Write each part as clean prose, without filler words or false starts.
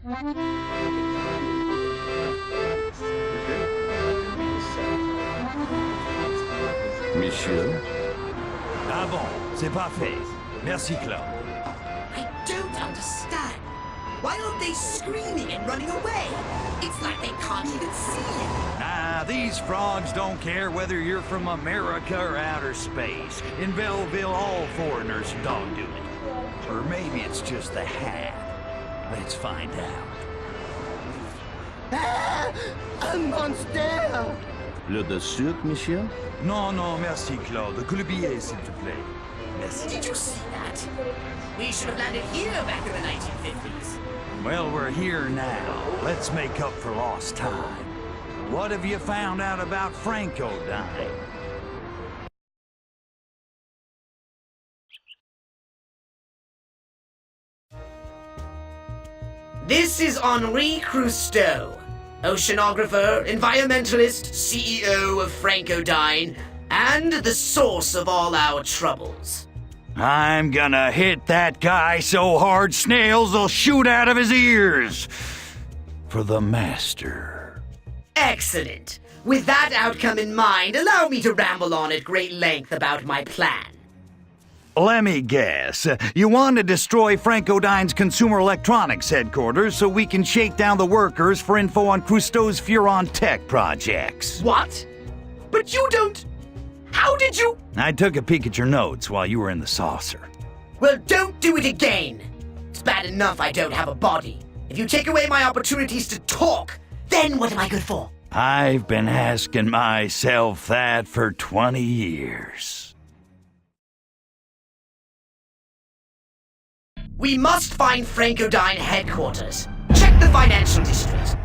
Monsieur? Ah bon, c'est parfait. Merci, Claude. I don't understand. Why aren't they screaming and running away? It's like they can't even see it. Nah, these frogs don't care whether you're from America or outer space. In Belleville, all foreigners are dog duty. Or maybe it's just the hat. Let's find out. Ah! Un monster! Le de sucre, monsieur? Non, non, merci, Claude. Que le billet, s'il te plaît. Merci. Did you see that? We should have landed here back in the 1950s. Well, we're here now. Let's make up for lost time. What have you found out about Franco dying? This is Henri Crusteau, oceanographer, environmentalist, CEO of Francodyne, and the source of all our troubles. I'm gonna hit that guy so hard snails'll shoot out of his ears. For the Master. Excellent. With that outcome in mind, allow me to ramble on at great length about my plan. Let me guess. You want to destroy Francodyne's Consumer Electronics headquarters so we can shake down the workers for info on Crusteau's Furon Tech projects. What? But you don't... How did you... I took a peek at your notes while you were in the saucer. Well, don't do it again. It's bad enough I don't have a body. If you take away my opportunities to talk, then what am I good for? I've been asking myself that for 20 years. We must find Francodyne headquarters. Check the financial district.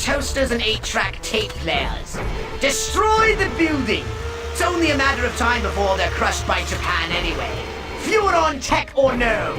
Toasters and 8-track tape players. Destroy the building! It's only a matter of time before they're crushed by Japan anyway. Furon Tech or no!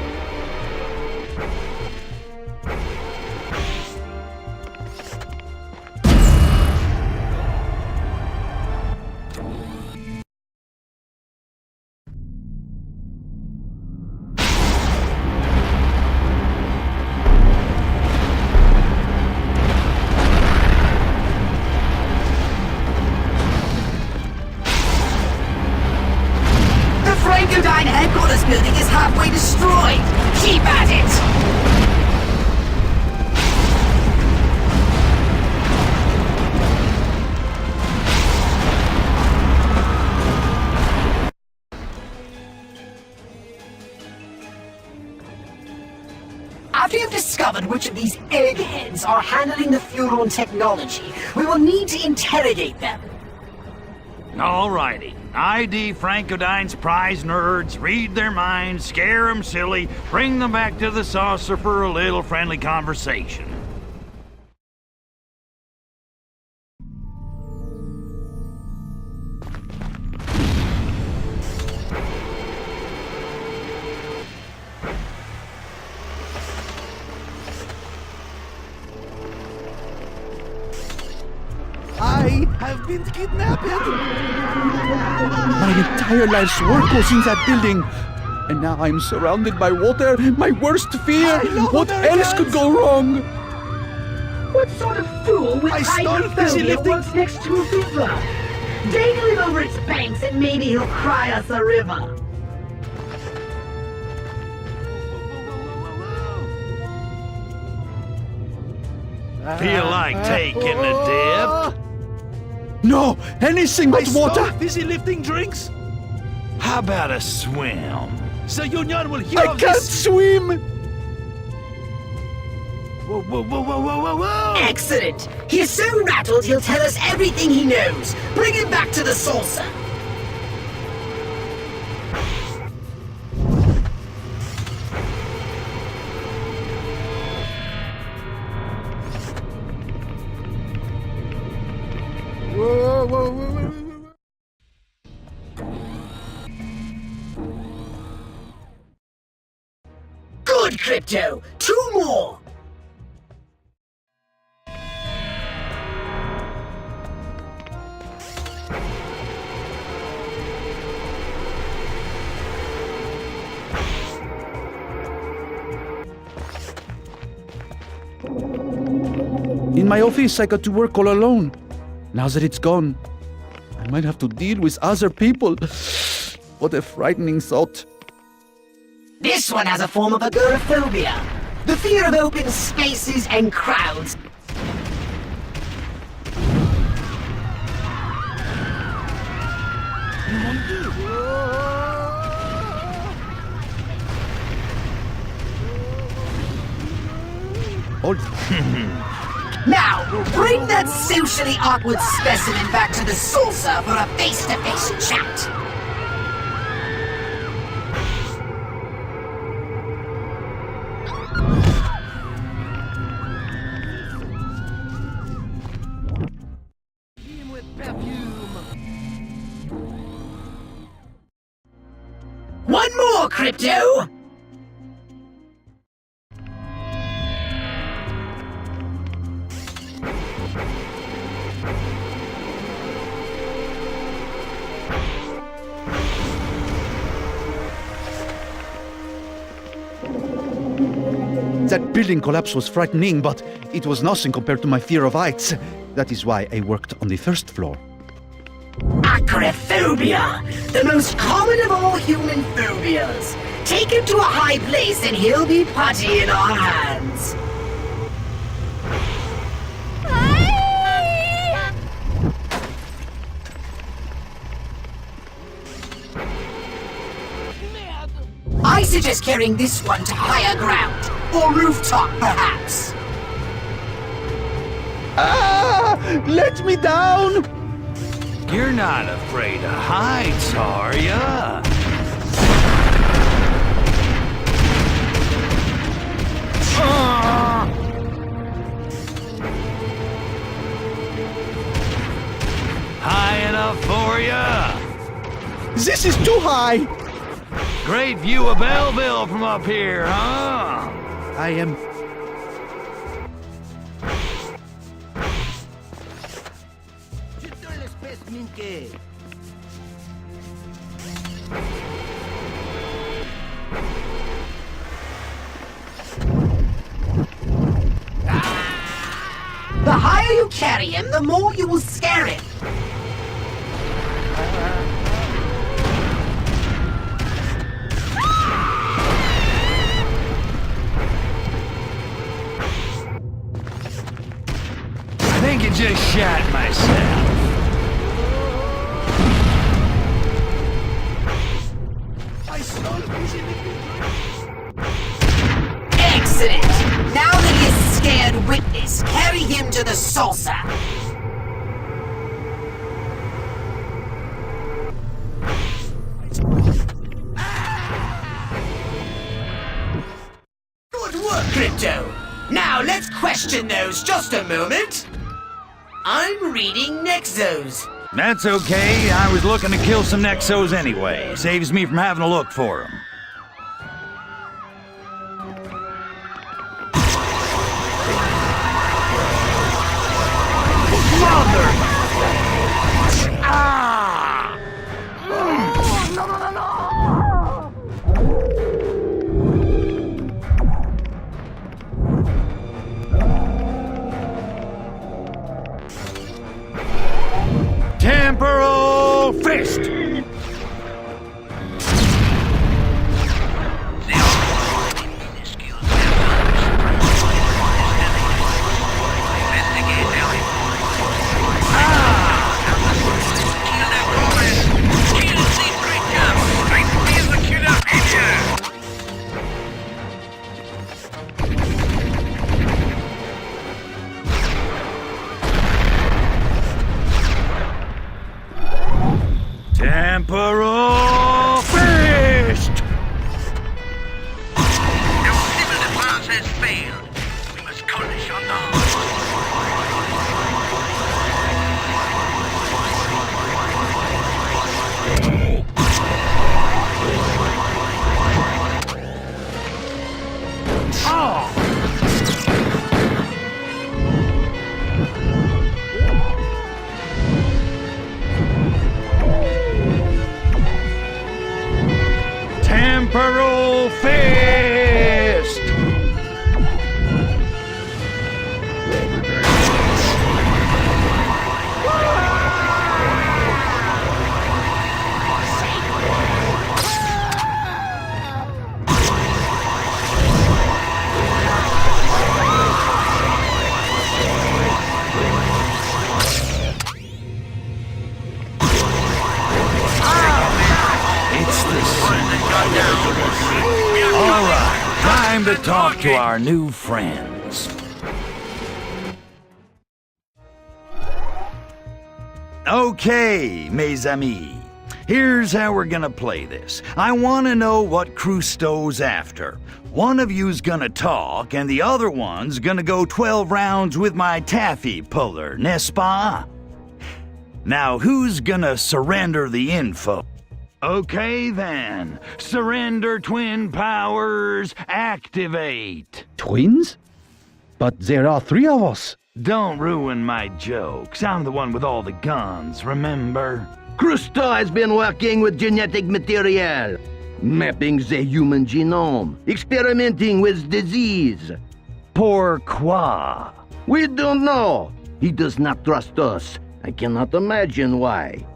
Francodyne headquarters building is halfway destroyed! Keep at it! After you've discovered which of these eggheads are handling the Furon technology, we will need to interrogate them. Alrighty. ID Francodyne's prize nerds, read their minds, scare them silly, bring them back to the saucer for a little friendly conversation. I have been kidnapped! My entire life's work was in that building. And now I'm surrounded by water, my worst fear! What else could go wrong? What sort of fool with hydrophobia wants next to a river? Dangle him over its banks and maybe he'll cry us a river. Feel like taking a dip? No! Anything but water! Busy lifting drinks? How about a swim? So Union will hear I of can't this. swim! Whoa, whoa, whoa, whoa, whoa, whoa, whoa! Excellent! He's so rattled he'll tell us everything he knows. Bring him back to the saucer. Crypto! 2 more! In my office, I got to work all alone. Now that it's gone, I might have to deal with other people. What a frightening thought. This one has a form of agoraphobia. The fear of open spaces and crowds. Oh, Now, bring that socially awkward specimen back to the saucer for a face-to-face chat. One more, Crypto! that building collapse was frightening, but it was nothing compared to my fear of heights. That is why I worked on the first floor. Acrophobia! The most common of all human phobias. Take him to a high place and he'll be putty in our hands. I suggest carrying this one to higher ground, or rooftop perhaps. Ah! Let me down! You're not afraid of heights, are ya? High enough for ya? This is too high! Great view of Belleville from up here, huh? I am... The higher you carry him, the more you will scare him. I think I just shat myself. Excellent! Now that he is scared witness, carry him to the saucer. Good work, Crypto! Now let's question those just a moment. I'm reading Nexos. That's okay. I was looking to kill some Nexos anyway. Saves me from having to look for them. Temporal Fist! Temporal Fist! Our civil defense has failed. We must punish Temporal Fist! All right, time to talk to our new friends. Okay, mes amis. Here's how we're gonna play this. I want to know what Crusteau's after. One of you's gonna talk, and the other one's gonna go 12 rounds with my taffy puller, n'est-ce pas? Now, who's gonna surrender the info? Okay then, surrender twin powers, activate. Twins? But there are 3 of us. Don't ruin my jokes. I'm the one with all the guns, remember? Crusteau has been working with genetic material, mapping the human genome, experimenting with disease. Pourquoi? We don't know. He does not trust us. I cannot imagine why.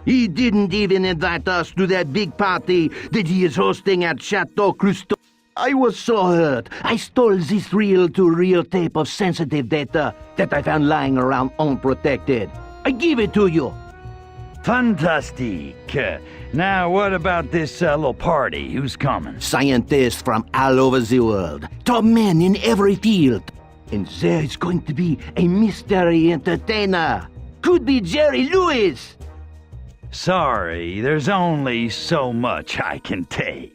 He didn't even invite us to that big party that he is hosting at Chateau Crusteau. I was so hurt. I stole this reel-to-reel tape of sensitive data that I found lying around unprotected. I give it to you. Fantastique. Now, what about this little party? Who's coming? Scientists from all over the world, top men in every field. And there is going to be a mystery entertainer. Could be Jerry Lewis. Sorry, there's only so much I can take.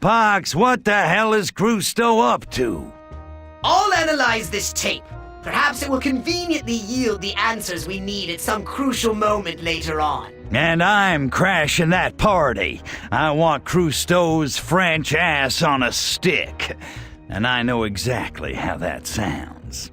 Pox, what the hell is Crusteau up to? I'll analyze this tape. Perhaps it will conveniently yield the answers we need at some crucial moment later on. And I'm crashing that party. I want Crusteau's French ass on a stick. And I know exactly how that sounds.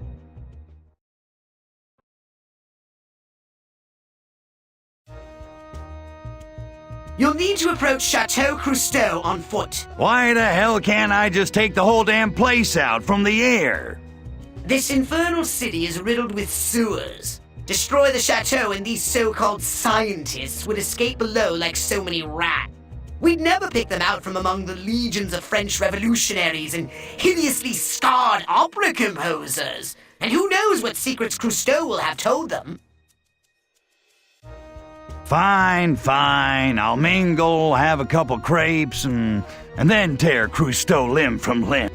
You'll need to approach Chateau Crusteau on foot. Why the hell can't I just take the whole damn place out from the air? This infernal city is riddled with sewers. Destroy the chateau and these so-called scientists would escape below like so many rats. We'd never pick them out from among the legions of French revolutionaries and hideously scarred opera composers. And who knows what secrets Crusteau will have told them. Fine, I'll mingle, have a couple crepes, and then tear Crusteau limb from limb.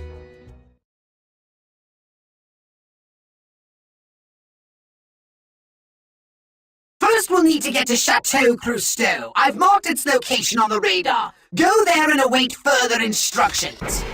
First, we'll need to get to Chateau Crusteau. I've marked its location on the radar. Go there and await further instructions.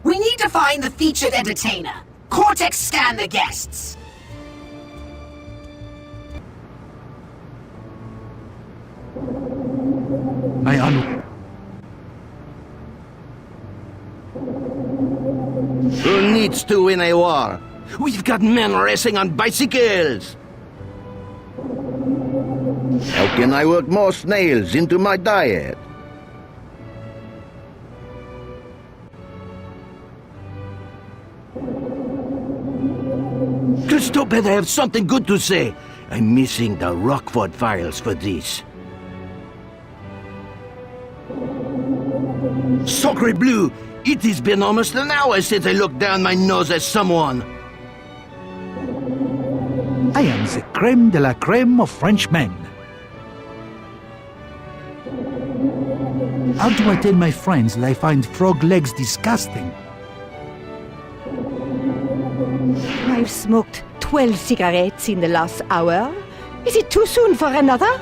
We need to find the featured entertainer. Cortex scan the guests. Who needs to win a war? We've got men racing on bicycles! How can I work more snails into my diet? Christo better have something good to say. I'm missing the Rockford files for this. Sacre bleu! It has been almost an hour since I looked down my nose at someone. I am the creme de la creme of Frenchmen. How do I tell my friends that I find frog legs disgusting? I've smoked 12 cigarettes in the last hour. Is it too soon for another?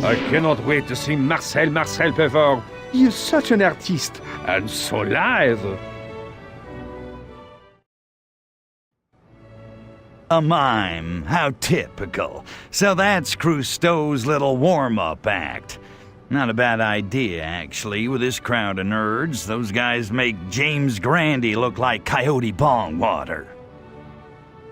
I cannot wait to see Marcel perform. He is such an artist and so live. A mime, how typical. So that's Crusteau's little warm-up act. Not a bad idea, actually, with this crowd of nerds. Those guys make James Grandy look like Coyote Bongwater.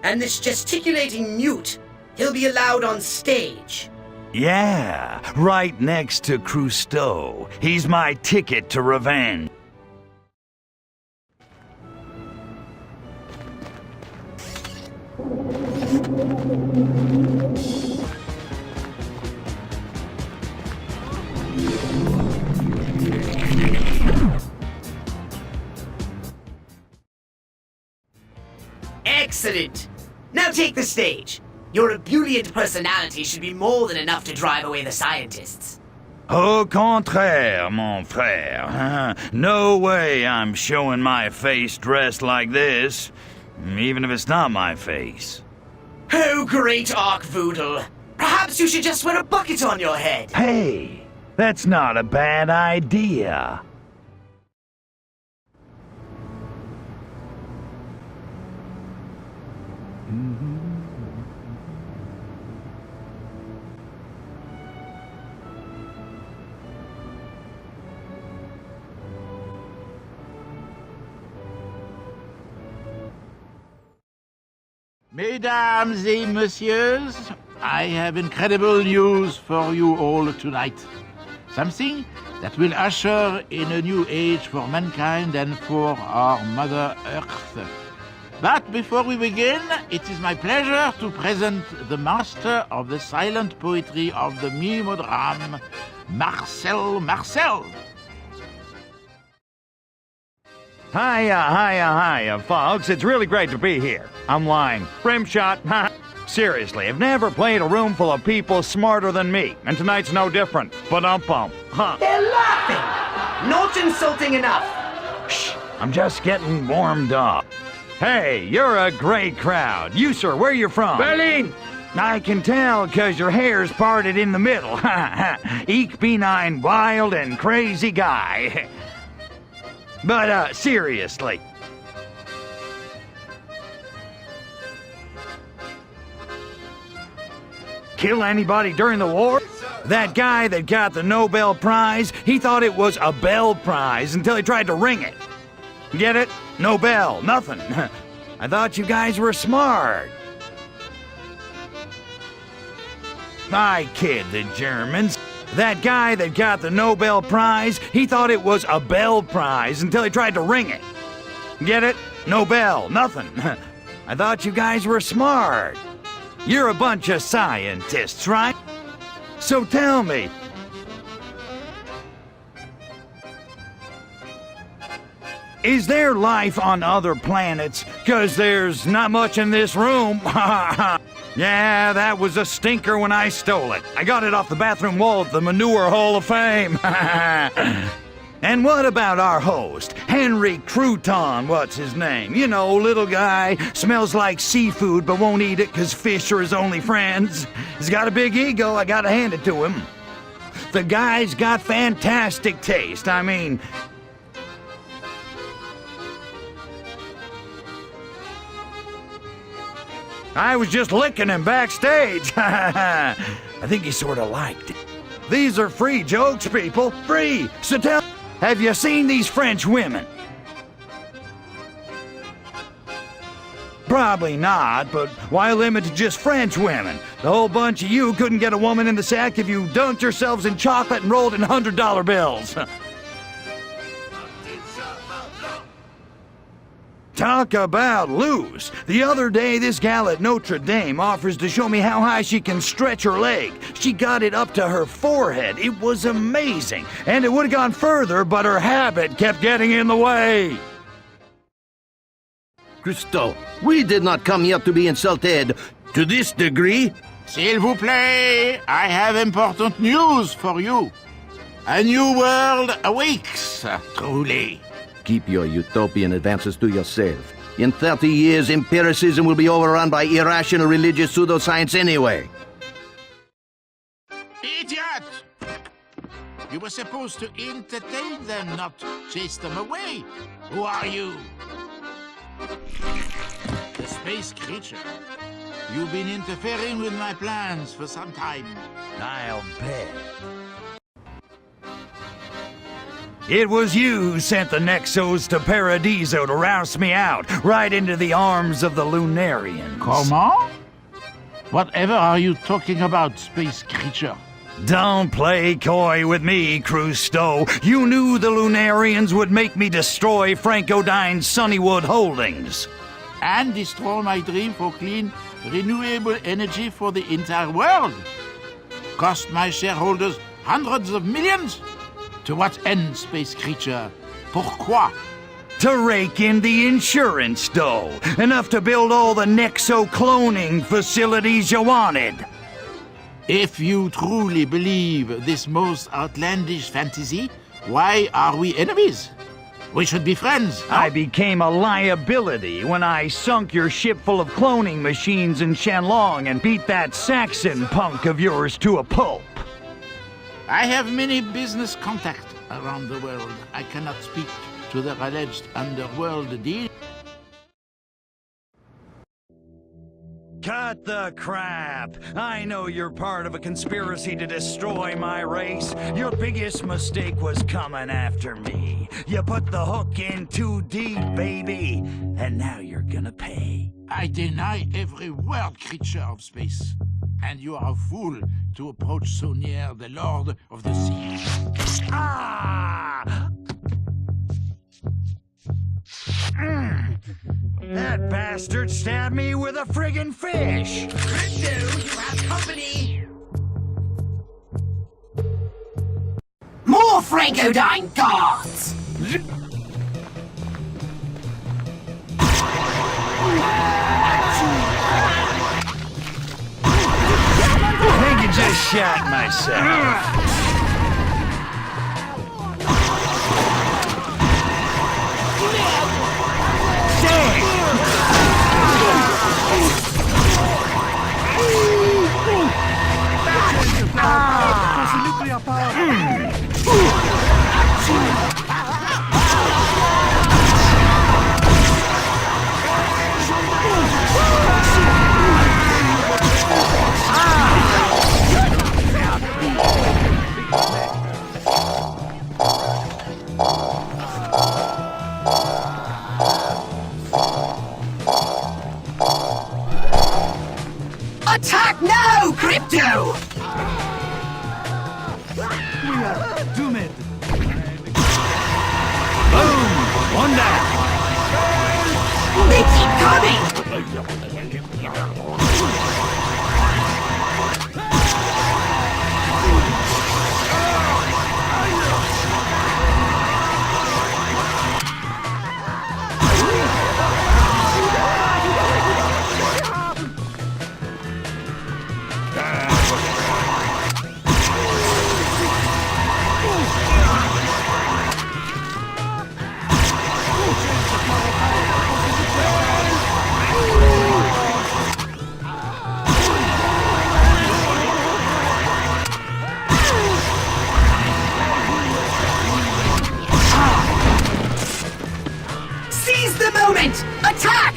And this gesticulating mute, he'll be allowed on stage. Yeah, right next to Crusteau. He's my ticket to revenge. Excellent! Now take the stage. Your ebullient personality should be more than enough to drive away the scientists. Au contraire, mon frère. No way I'm showing my face dressed like this. Even if it's not my face. Oh, great Arkvoodle! Perhaps you should just wear a bucket on your head. Hey, that's not a bad idea. Mesdames et messieurs, I have incredible news for you all tonight. Something that will usher in a new age for mankind and for our Mother Earth. But before we begin, it is my pleasure to present the master of the silent poetry of the mimeodrame, Marcel Marcel. Hiya, folks. It's really great to be here. I'm lying. Rim shot. Seriously, I've never played a room full of people smarter than me, and tonight's no different. Ba-dum-bum. Huh. They're laughing! Not insulting enough! Shh, I'm just getting warmed up. Hey, you're a great crowd. You, sir, where you from? Berlin! I can tell, 'cause your hair's parted in the middle. Ich bin ein wild and crazy guy. But, seriously. Kill anybody during the war? That guy that got the Nobel Prize, he thought it was a Bell Prize until he tried to ring it. Get it? No bell, nothing. I thought you guys were smart. I kid the Germans. That guy that got the Nobel Prize, he thought it was a Bell Prize until he tried to ring it. Get it? No bell, nothing. I thought you guys were smart. You're a bunch of scientists, right? So tell me. Is there life on other planets? 'Cause there's not much in this room. Yeah, that was a stinker when I stole it. I got it off the bathroom wall at the Manure Hall of Fame. And what about our host, Henry Crouton, what's his name? You know, little guy, smells like seafood but won't eat it 'cause fish are his only friends. He's got a big ego, I gotta hand it to him. The guy's got fantastic taste. I mean, I was just licking him backstage. I think he sort of liked it. These are free jokes, people. Free. So tell, have you seen these French women? Probably not, but why limit to just French women? The whole bunch of you couldn't get a woman in the sack if you dunked yourselves in chocolate and rolled in $100 bills. Talk about lose. The other day, this gal at Notre Dame offers to show me how high she can stretch her leg. She got it up to her forehead. It was amazing. And it would have gone further, but her habit kept getting in the way. Christo, we did not come here to be insulted to this degree. S'il vous plaît, I have important news for you. A new world awakes, truly. Keep your utopian advances to yourself. In 30 years, empiricism will be overrun by irrational religious pseudoscience anyway. Idiot! You were supposed to entertain them, not chase them away. Who are you? The space creature. You've been interfering with my plans for some time. I'll bet. It was you who sent the Nexos to Paradiso to rouse me out, right into the arms of the Lunarians. Comment? Whatever are you talking about, space creature? Don't play coy with me, Crusto. You knew the Lunarians would make me destroy Francodyne's Sunnywood holdings. And destroy my dream for clean, renewable energy for the entire world. Cost my shareholders hundreds of millions? To what end, space creature? Pourquoi? To rake in the insurance dough. Enough to build all the Nexo-cloning facilities you wanted. If you truly believe this most outlandish fantasy, why are we enemies? We should be friends. I became a liability when I sunk your ship full of cloning machines in Shenlong and beat that Saxon punk of yours to a pulp. I have many business contacts around the world. I cannot speak to the alleged underworld deal. Cut the crap! I know you're part of a conspiracy to destroy my race. Your biggest mistake was coming after me. You put the hook in too deep, baby. And now you're gonna pay. I deny every word, creature of space. And you are a fool to approach so near the Lord of the Sea. Ah! That bastard stabbed me with a friggin' fish! Crypto, you have company! More Francodyne guards! I think I just shot myself. Attack now, Crypto! We are doomed. Boom! One down. They keep coming! Seize the moment! Attack!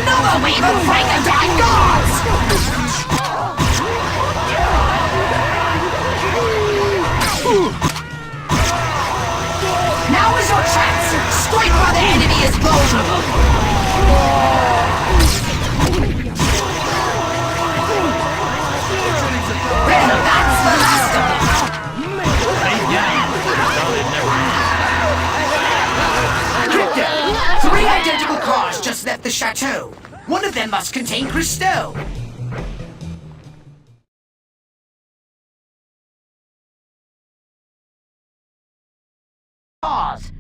Another wave of Frankenstein guards! Now is your chance! Strike while the enemy is vulnerable! Well, that's the last of them! Crypto! 3 identical cars just left the chateau. One of them must contain Christo.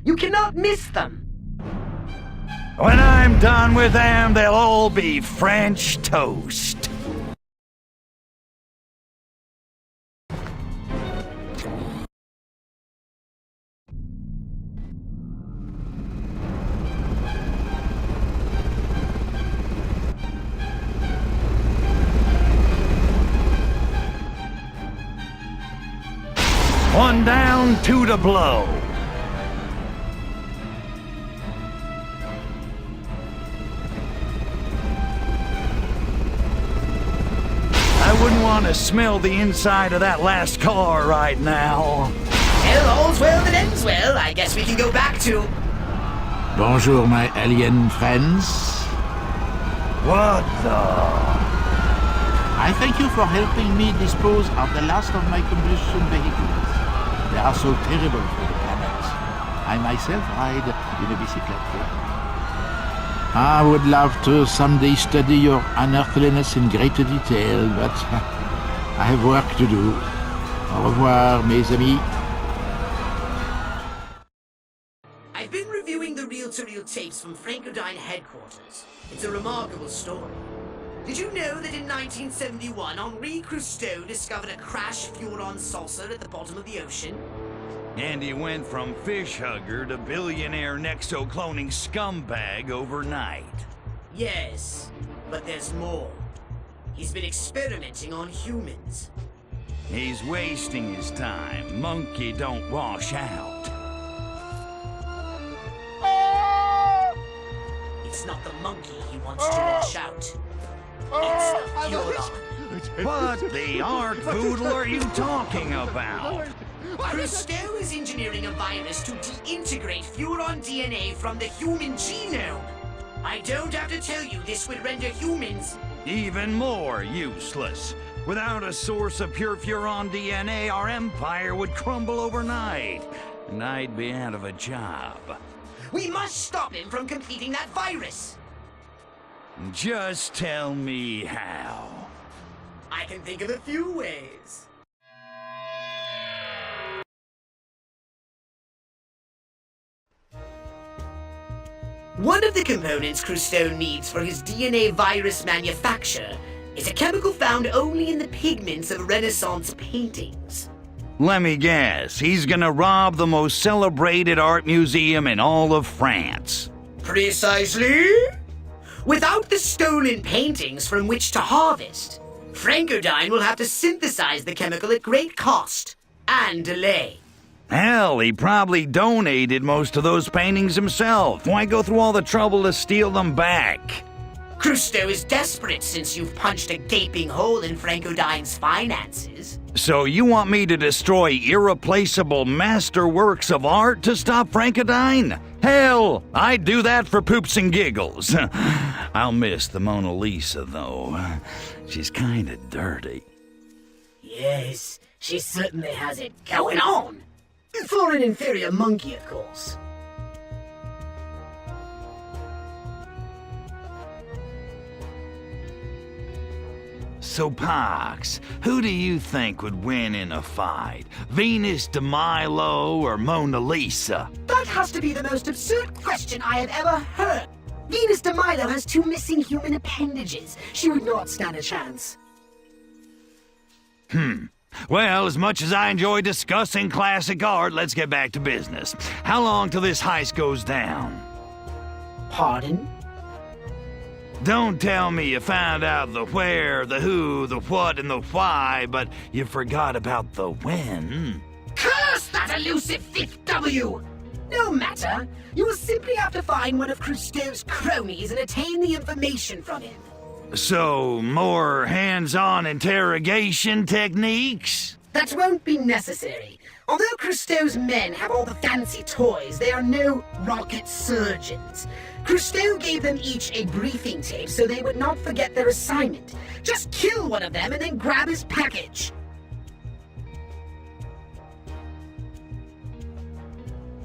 You cannot miss them. When I'm done with them, they'll all be French toast. One down, 2 to blow. I wouldn't want to smell the inside of that last car right now. Well, all's well that ends well. I guess we can go back to... Bonjour, my alien friends. What the... I thank you for helping me dispose of the last of my combustion vehicles. They are so terrible for the planet. I myself ride in a bicyclette. I would love to someday study your unearthliness in greater detail, but I have work to do. Au revoir, mes amis. I've been reviewing the reel-to-reel tapes from Frankenstein headquarters. It's a remarkable story. Did you know that in 1971, Henri Cousteau discovered a crashed Furon saucer at the bottom of the ocean? And he went from fish hugger to billionaire nexo-cloning scumbag overnight. Yes, but there's more. He's been experimenting on humans. He's wasting his time. Monkey don't wash out. It's not the monkey he wants to wash out. It's the Furon. What the art poodle are you talking about? Cousteau is engineering a virus to deintegrate Furon DNA from the human genome. I don't have to tell you this would render humans Even more useless. Without a source of pure Furon DNA, our empire would crumble overnight. And I'd be out of a job. We must stop him from completing that virus. Just tell me how. I can think of a few ways. One of the components Cousteau needs for his DNA virus manufacture is a chemical found only in the pigments of Renaissance paintings. Let me guess, he's gonna rob the most celebrated art museum in all of France. Precisely. Without the stolen paintings from which to harvest, Frankenstein will have to synthesize the chemical at great cost and delay. Hell, he probably donated most of those paintings himself. Why go through all the trouble to steal them back? Cousteau is desperate since you've punched a gaping hole in Frankenstein's finances. So you want me to destroy irreplaceable masterworks of art to stop Frankenstein? Hell, I'd do that for poops and giggles. I'll miss the Mona Lisa, though. She's kinda dirty. Yes, she certainly has it going on. For an inferior monkey, of course. So, Pox, who do you think would win in a fight? Venus de Milo or Mona Lisa? That has to be the most absurd question I have ever heard. Venus de Milo has 2 missing human appendages. She would not stand a chance. Well, as much as I enjoy discussing classic art, let's get back to business. How long till this heist goes down? Pardon? Don't tell me you found out the where, the who, the what, and the why, but you forgot about the when. Curse that elusive thief W! No matter. You will simply have to find one of Cousteau's cronies and attain the information from him. So, more hands-on interrogation techniques? That won't be necessary. Although Cousteau's men have all the fancy toys, they are no rocket surgeons. Cousteau gave them each a briefing tape so they would not forget their assignment. Just kill one of them and then grab his package.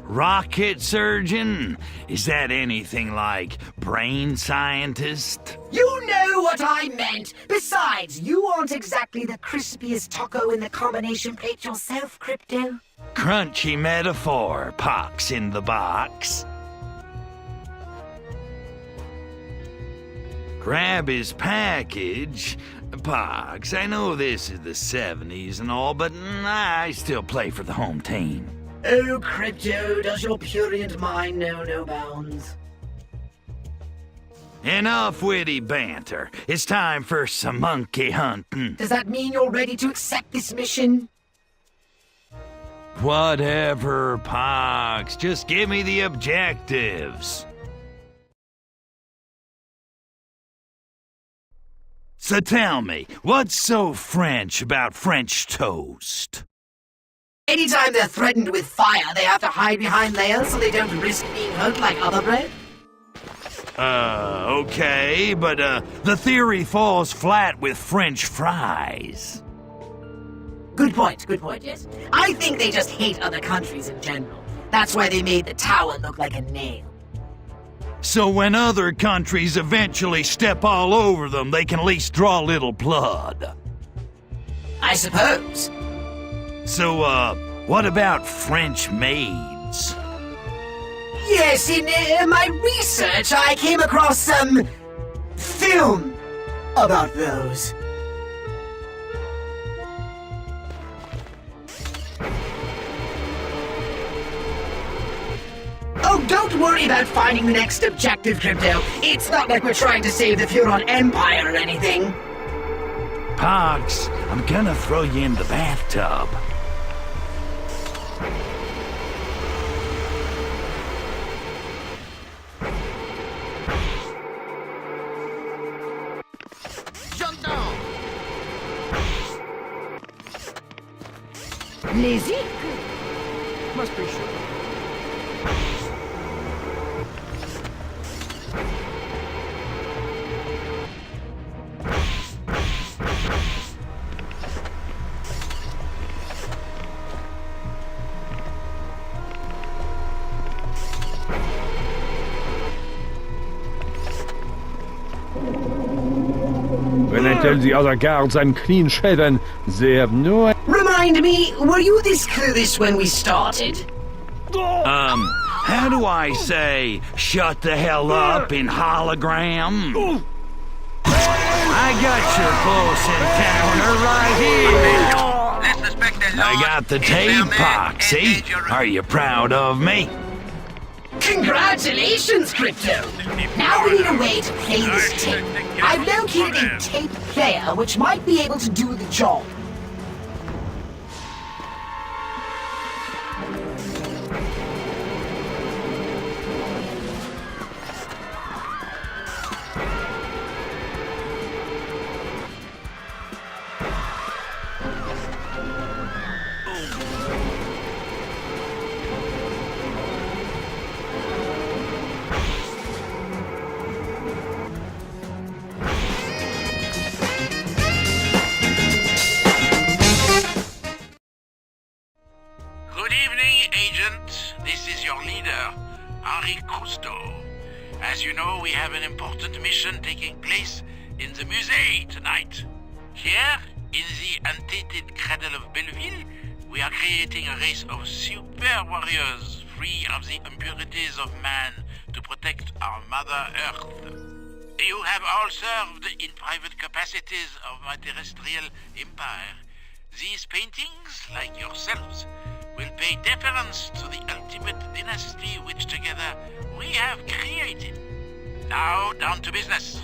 Rocket surgeon? Is that anything like brain scientist? You know what I meant! Besides, you aren't exactly the crispiest taco in the combination plate yourself, Crypto. Crunchy metaphor, pox in the box. Grab his package. Pox, I know this is the 70s and all, but I still play for the home team. Oh, Crypto, does your purient mind know no bounds? Enough witty banter. It's time for some monkey hunting. Does that mean you're ready to accept this mission? Whatever, Pox. Just give me the objectives. So tell me, what's so French about French toast? Anytime they're threatened with fire, they have to hide behind layers so they don't risk being hurt like other bread? Okay, but the theory falls flat with French fries. Good point, yes. I think they just hate other countries in general. That's why they made the tower look like a nail. So when other countries eventually step all over them, they can at least draw a little blood. I suppose. So, what about French maids? Yes, in my research, I came across some film about those. Oh, don't worry about finding the next objective, Crypto. It's not like we're trying to save the Furon Empire or anything. Pox, I'm gonna throw you in the bathtub. Lazy? Must be sure. When I tell the other guards I'm clean shaven, they have no idea. Remind me, were you this clueless when we started? How do I say shut the hell up in hologram? I got your close encounter right here. I got the tape, Poxy. Are you proud of me? Congratulations, Crypto! Now we need a way to play this tape. I've located a tape player which might be able to do the job. Good evening, Agent. This is your leader, Henri Cousteau. As you know, we have an important mission taking place in the Musée tonight. Here, in the untainted cradle of Belleville, we are creating a race of super warriors free of the impurities of man to protect our Mother Earth. You have all served in private capacities of my terrestrial empire. These paintings, like yourselves, will pay deference to the ultimate dynasty which together we have created. Now, down to business.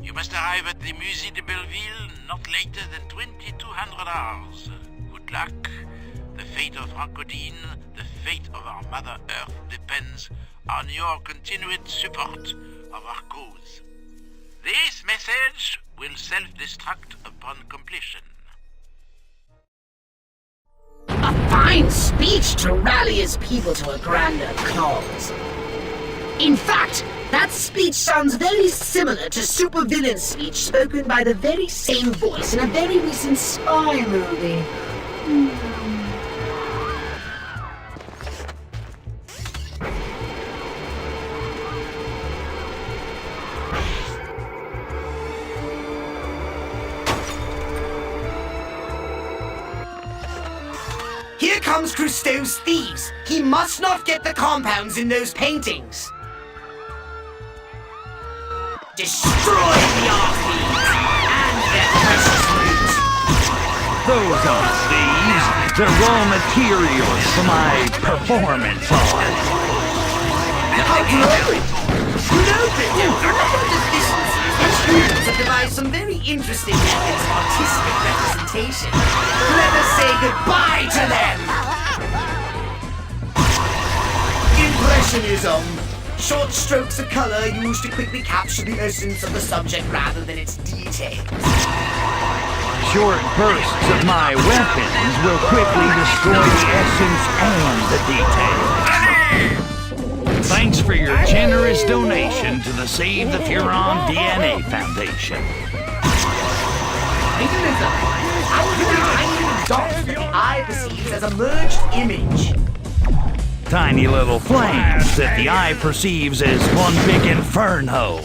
You must arrive at the Musée de Belleville not later than 2200 hours. Good luck, The fate of Rancodine, the fate of our Mother Earth depends on your continued support of our cause. This message will self-destruct upon completion. A fine speech to rally his people to a grander cause. In fact, that speech sounds very similar to supervillain speech spoken by the very same voice in a very recent spy movie. Here comes Cousteau's thieves. He must not get the compounds in those paintings. Destroy the Arthieves and their precious loot. Those aren't thieves. They're raw materials for my performance art. You know, Victor, after deficiencies, humans have devised some very interesting methods of artistic representation. Let us say goodbye to them! Impressionism. Short strokes of color used to quickly capture the essence of the subject rather than its details. Short bursts of my weapons will quickly destroy the essence and the details. Thanks for your generous donation to the Save the Furon DNA Foundation. Vitalism. How do tiny dots that the eye perceives as a merged image? Tiny little flames that the eye perceives as one big inferno.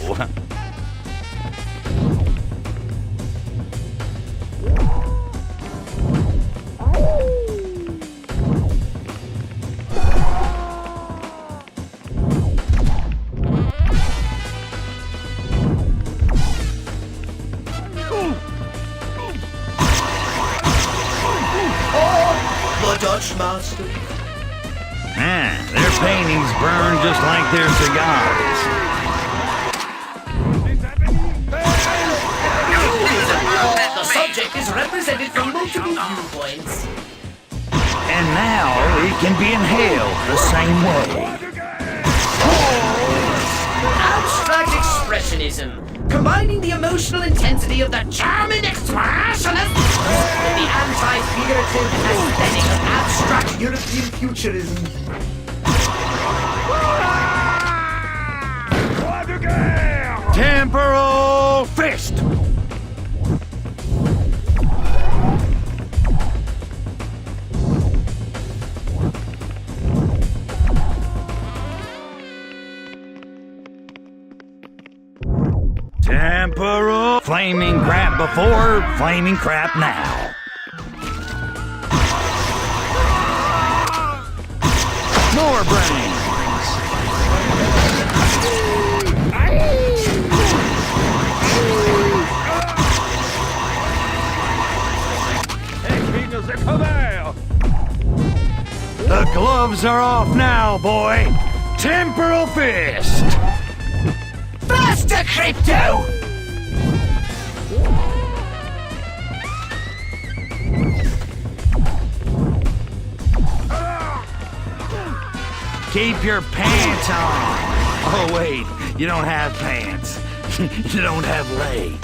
The Dutch master. Their paintings burn just like their cigars. The subject is represented from multiple viewpoints. And now it can be inhaled the same way. Abstract expressionism, combining the emotional intensity of the German expressionist with the anti-figurative aesthetic of abstract European futurism. Temporal fist! Temporal flaming crap before, flaming crap now. More brains. The gloves are off now, boy. Temporal fist. Faster, Crypto! Keep your pants on. Oh, wait. You don't have pants. You don't have legs.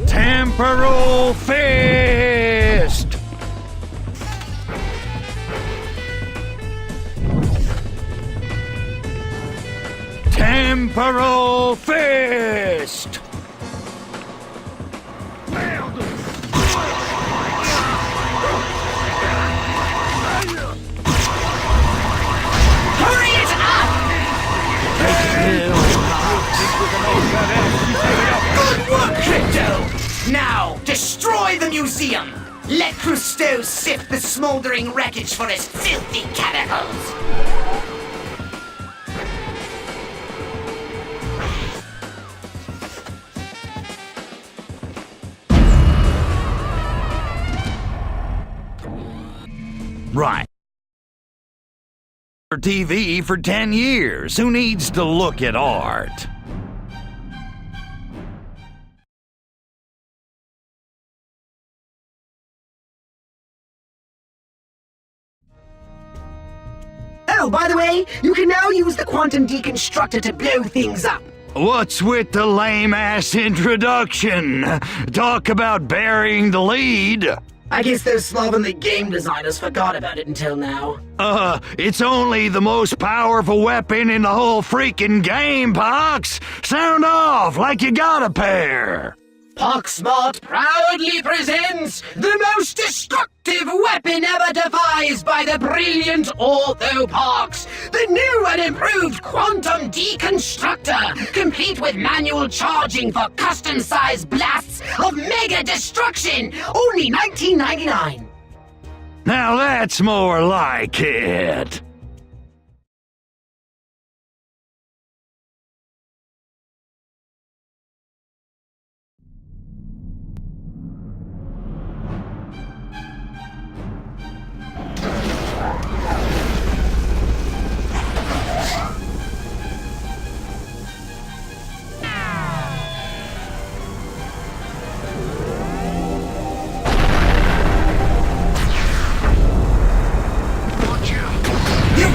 Temporal fist! Temporal fist! Hurry it up! Good work, Crypto! Now, destroy the museum! Let Cousteau sift the smoldering wreckage for his filthy chemicals! Right. TV for 10 years. Who needs to look at art? Oh, by the way, you can now use the quantum deconstructor to blow things up. What's with the lame-ass introduction? Talk about burying the lead. I guess those slovenly game designers forgot about it until now. It's only the most powerful weapon in the whole freaking game, Pox! Sound off like you got a pair! PoxSmart proudly presents the most destructive weapon ever devised by the brilliant Orthopox, the new and improved Quantum Deconstructor, complete with manual charging for custom-sized blasts of mega destruction, only $19.99. Now that's more like it.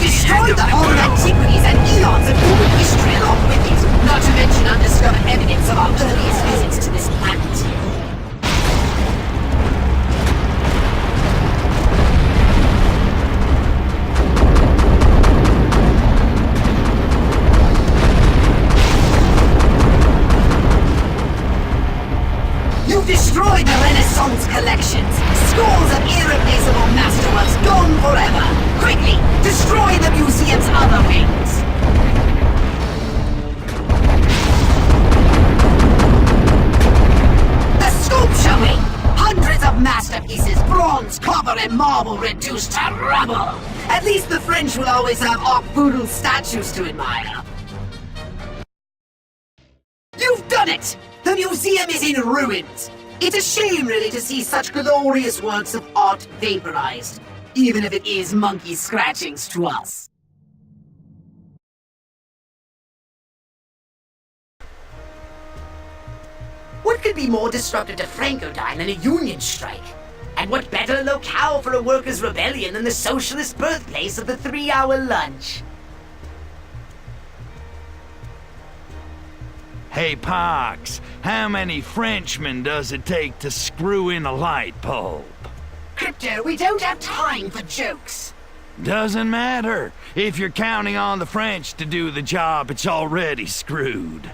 Destroyed the whole antiquities and eons of human history along with it, not to mention undiscovered evidence of our earliest visits to this planet. You've destroyed the Renaissance collections, scores of irreplaceable masterworks gone forever. Quickly, destroy the museum's other wings! The sculpture wing! Hundreds of masterpieces, bronze, copper, and marble reduced to rubble! At least the French will always have Arc-Boodle statues to admire. You've done it! The museum is in ruins! It's a shame, really, to see such glorious works of art vaporized, even if it is monkey scratchings to us. What could be more disruptive to Francodyne than a union strike? And what better locale for a workers' rebellion than the socialist birthplace of the 3-hour lunch? Hey, Pox, how many Frenchmen does it take to screw in a light bulb? Crypto, we don't have time for jokes. Doesn't matter. If you're counting on the French to do the job, it's already screwed.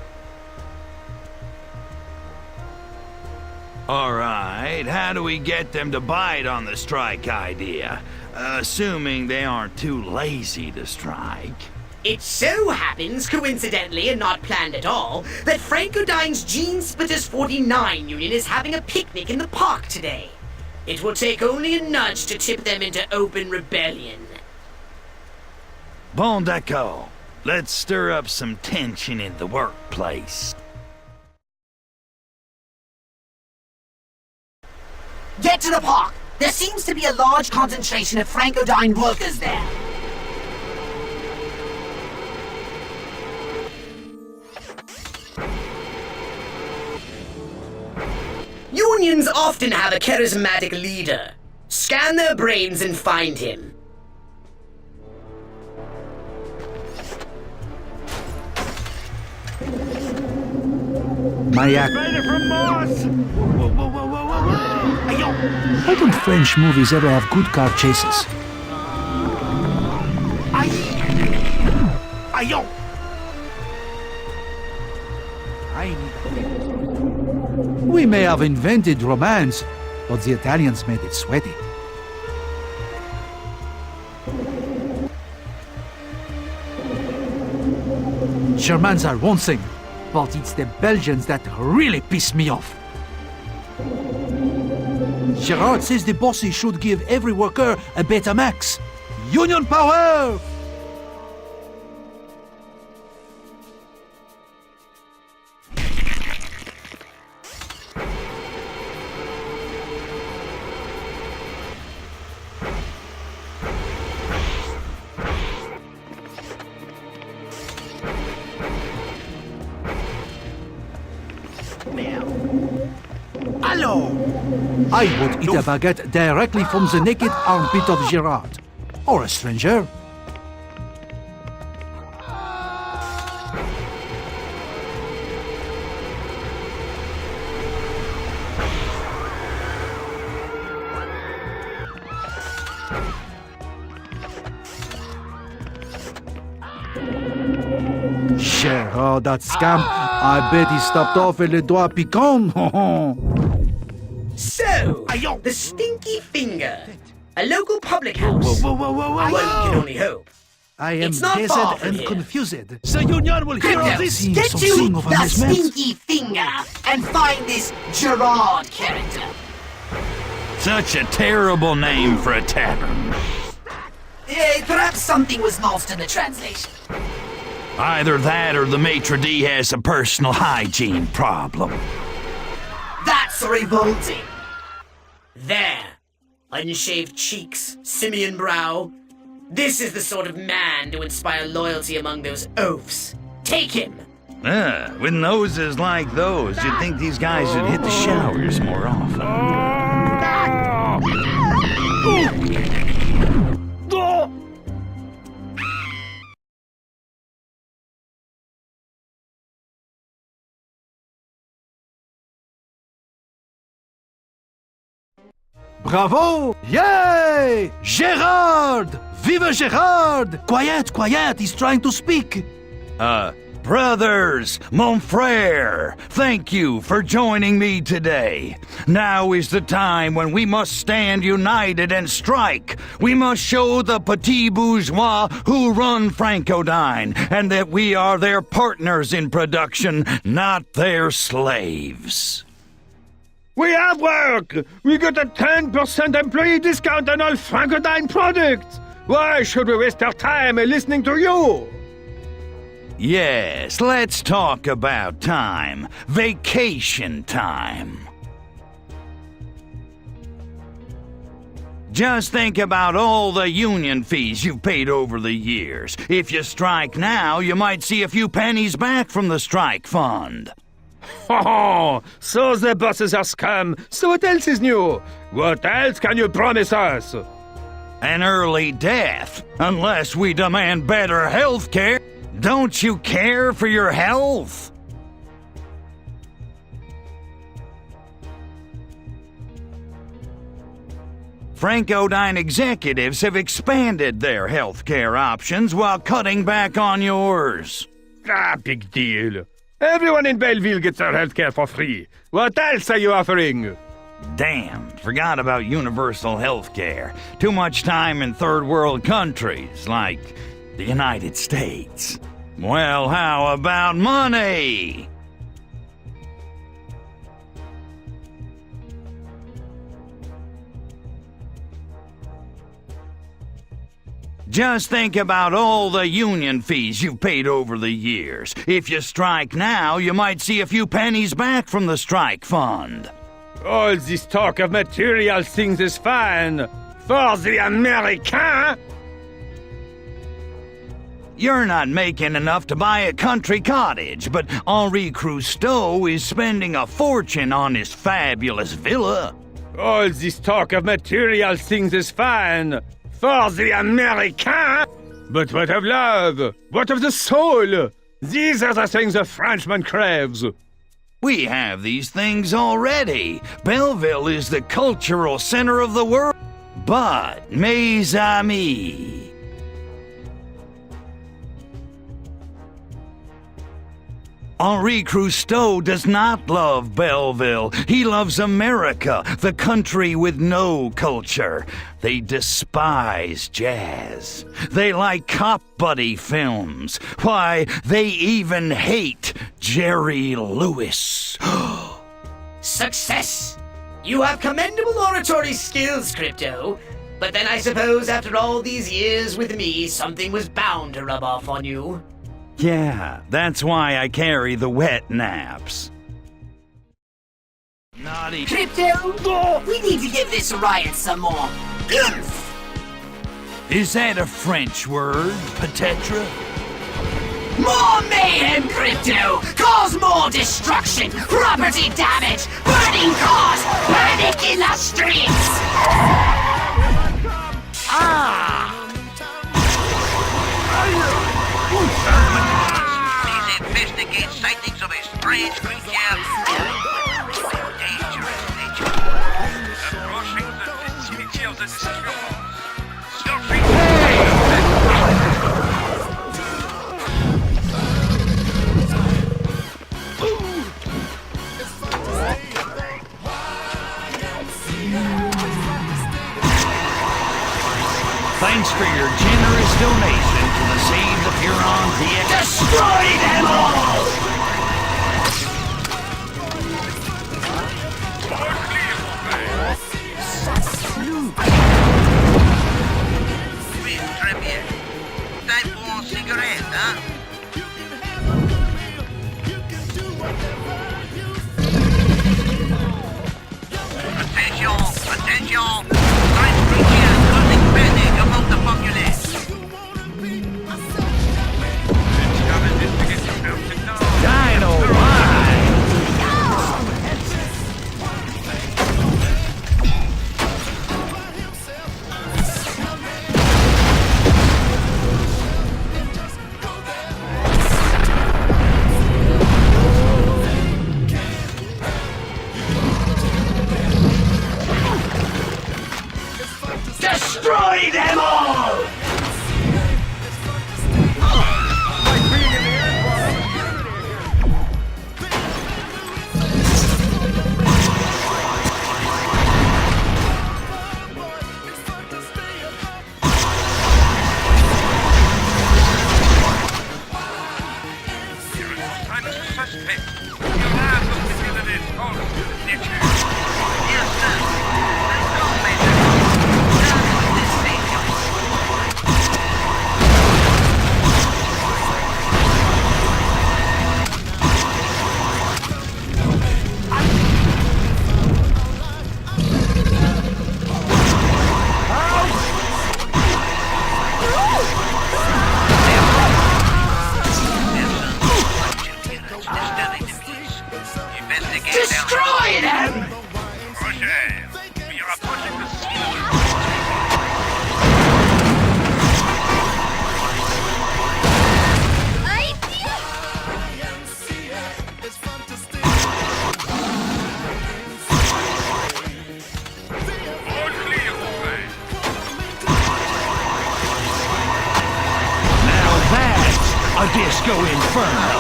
Alright, how do we get them to bite on the strike idea? Assuming they aren't too lazy to strike. It so happens, coincidentally and not planned at all, that Francodyne's Gene Splitters 49 union is having a picnic in the park today. It will take only a nudge to tip them into open rebellion. Bon d'accord. Let's stir up some tension in the workplace. Get to the park! There seems to be a large concentration of Francodyne workers there. Unions often have a charismatic leader. Scan their brains and find him. My act. From Mars! Why don't French movies ever have good car chases? We may have invented romance, but the Italians made it sweaty. Germans are one thing, but it's the Belgians that really piss me off. Gerard says the bosses should give every worker a Betamax. Union power! Hello! I would eat a baguette directly from the naked armpit of Gerard. Or a stranger. Gerard, that scamp. I bet he stopped off at Le Doigt Piquant. So, the Stinky Finger, a local public house. Whoa. One can only hope. I am It's not far dazed from and here. confused. The Union will hear of Crypto, this. get to the Stinky Finger and find this Gerard character. Such a terrible name for a tavern. Perhaps something was lost in the translation. Either that or the maitre d' has a personal hygiene problem. That's revolting. There, unshaved cheeks, simian brow. This is the sort of man to inspire loyalty among those oafs. Take him. With noses like those, you'd think these guys would hit the showers more often. Bravo! Yay! Gerard! Vive Gerard! Quiet, he's trying to speak. Brothers, mon frère, thank you for joining me today. Now is the time when we must stand united and strike. We must show the petit bourgeois who run Francodyne, and that we are their partners in production, not their slaves. We have work! We got a 10% employee discount on all Francodyne products! Why should we waste our time listening to you? Yes, let's talk about time. Vacation time. Just think about all the union fees you've paid over the years. If you strike now, you might see a few pennies back from the strike fund. Oh, so the bosses are scum. So what else is new? What else can you promise us? An early death, unless we demand better health care. Don't you care for your health? Francodyne executives have expanded their health care options while cutting back on yours. Big deal. Everyone in Belleville gets their healthcare for free. What else are you offering? Damn, forgot about universal health care. Too much time in third world countries like the United States. Well, how about money? Just think about all the union fees you've paid over the years. If you strike now, you might see a few pennies back from the strike fund. All this talk of material things is fine. For the American! You're not making enough to buy a country cottage, but Henri Crousteau is spending a fortune on his fabulous villa. All this talk of material things is fine. For the American! But what of love? What of the soul? These are the things a Frenchman craves. We have these things already. Belleville is the cultural center of the world. But, mes amis, Henri Crousteau does not love Belleville. He loves America, the country with no culture. They despise jazz. They like cop buddy films. Why, they even hate Jerry Lewis. Success! You have commendable oratory skills, Crypto. But then I suppose after all these years with me, something was bound to rub off on you. Yeah, that's why I carry the wet naps. Naughty. Crypto, we need to give this riot some more oomph. Is that a French word, peut-être? More mayhem, Crypto! Cause more destruction! Property damage! Burning cars! streets! Please investigate sightings of a strange creature. Dangerous nature. Approaching the vicinity of the destroyer. Thanks for your generous donation to the Save the Hurons DX. Destroy them all! Oui, très bien. Time for a cigarette, huh? Attention! Attention! Strange creature causing panic among the populace. Destroy them all! Destroy them! Now that's a disco inferno!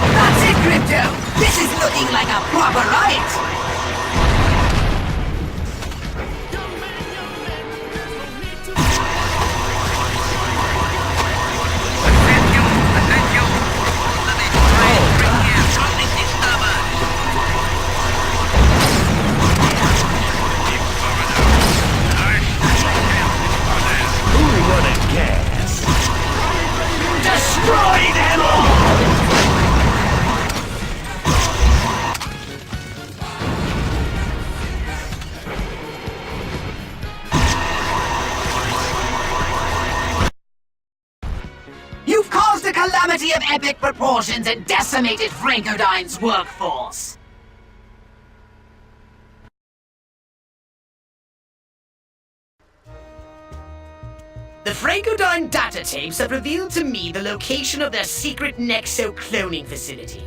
That's it, Crypto! This is looking like a proper riot! Who would have guessed? Destroy them all! You've caused a calamity of epic proportions and decimated Frankodyne's workforce! The Frankodyne data tapes have revealed to me the location of their secret Nexo cloning facility.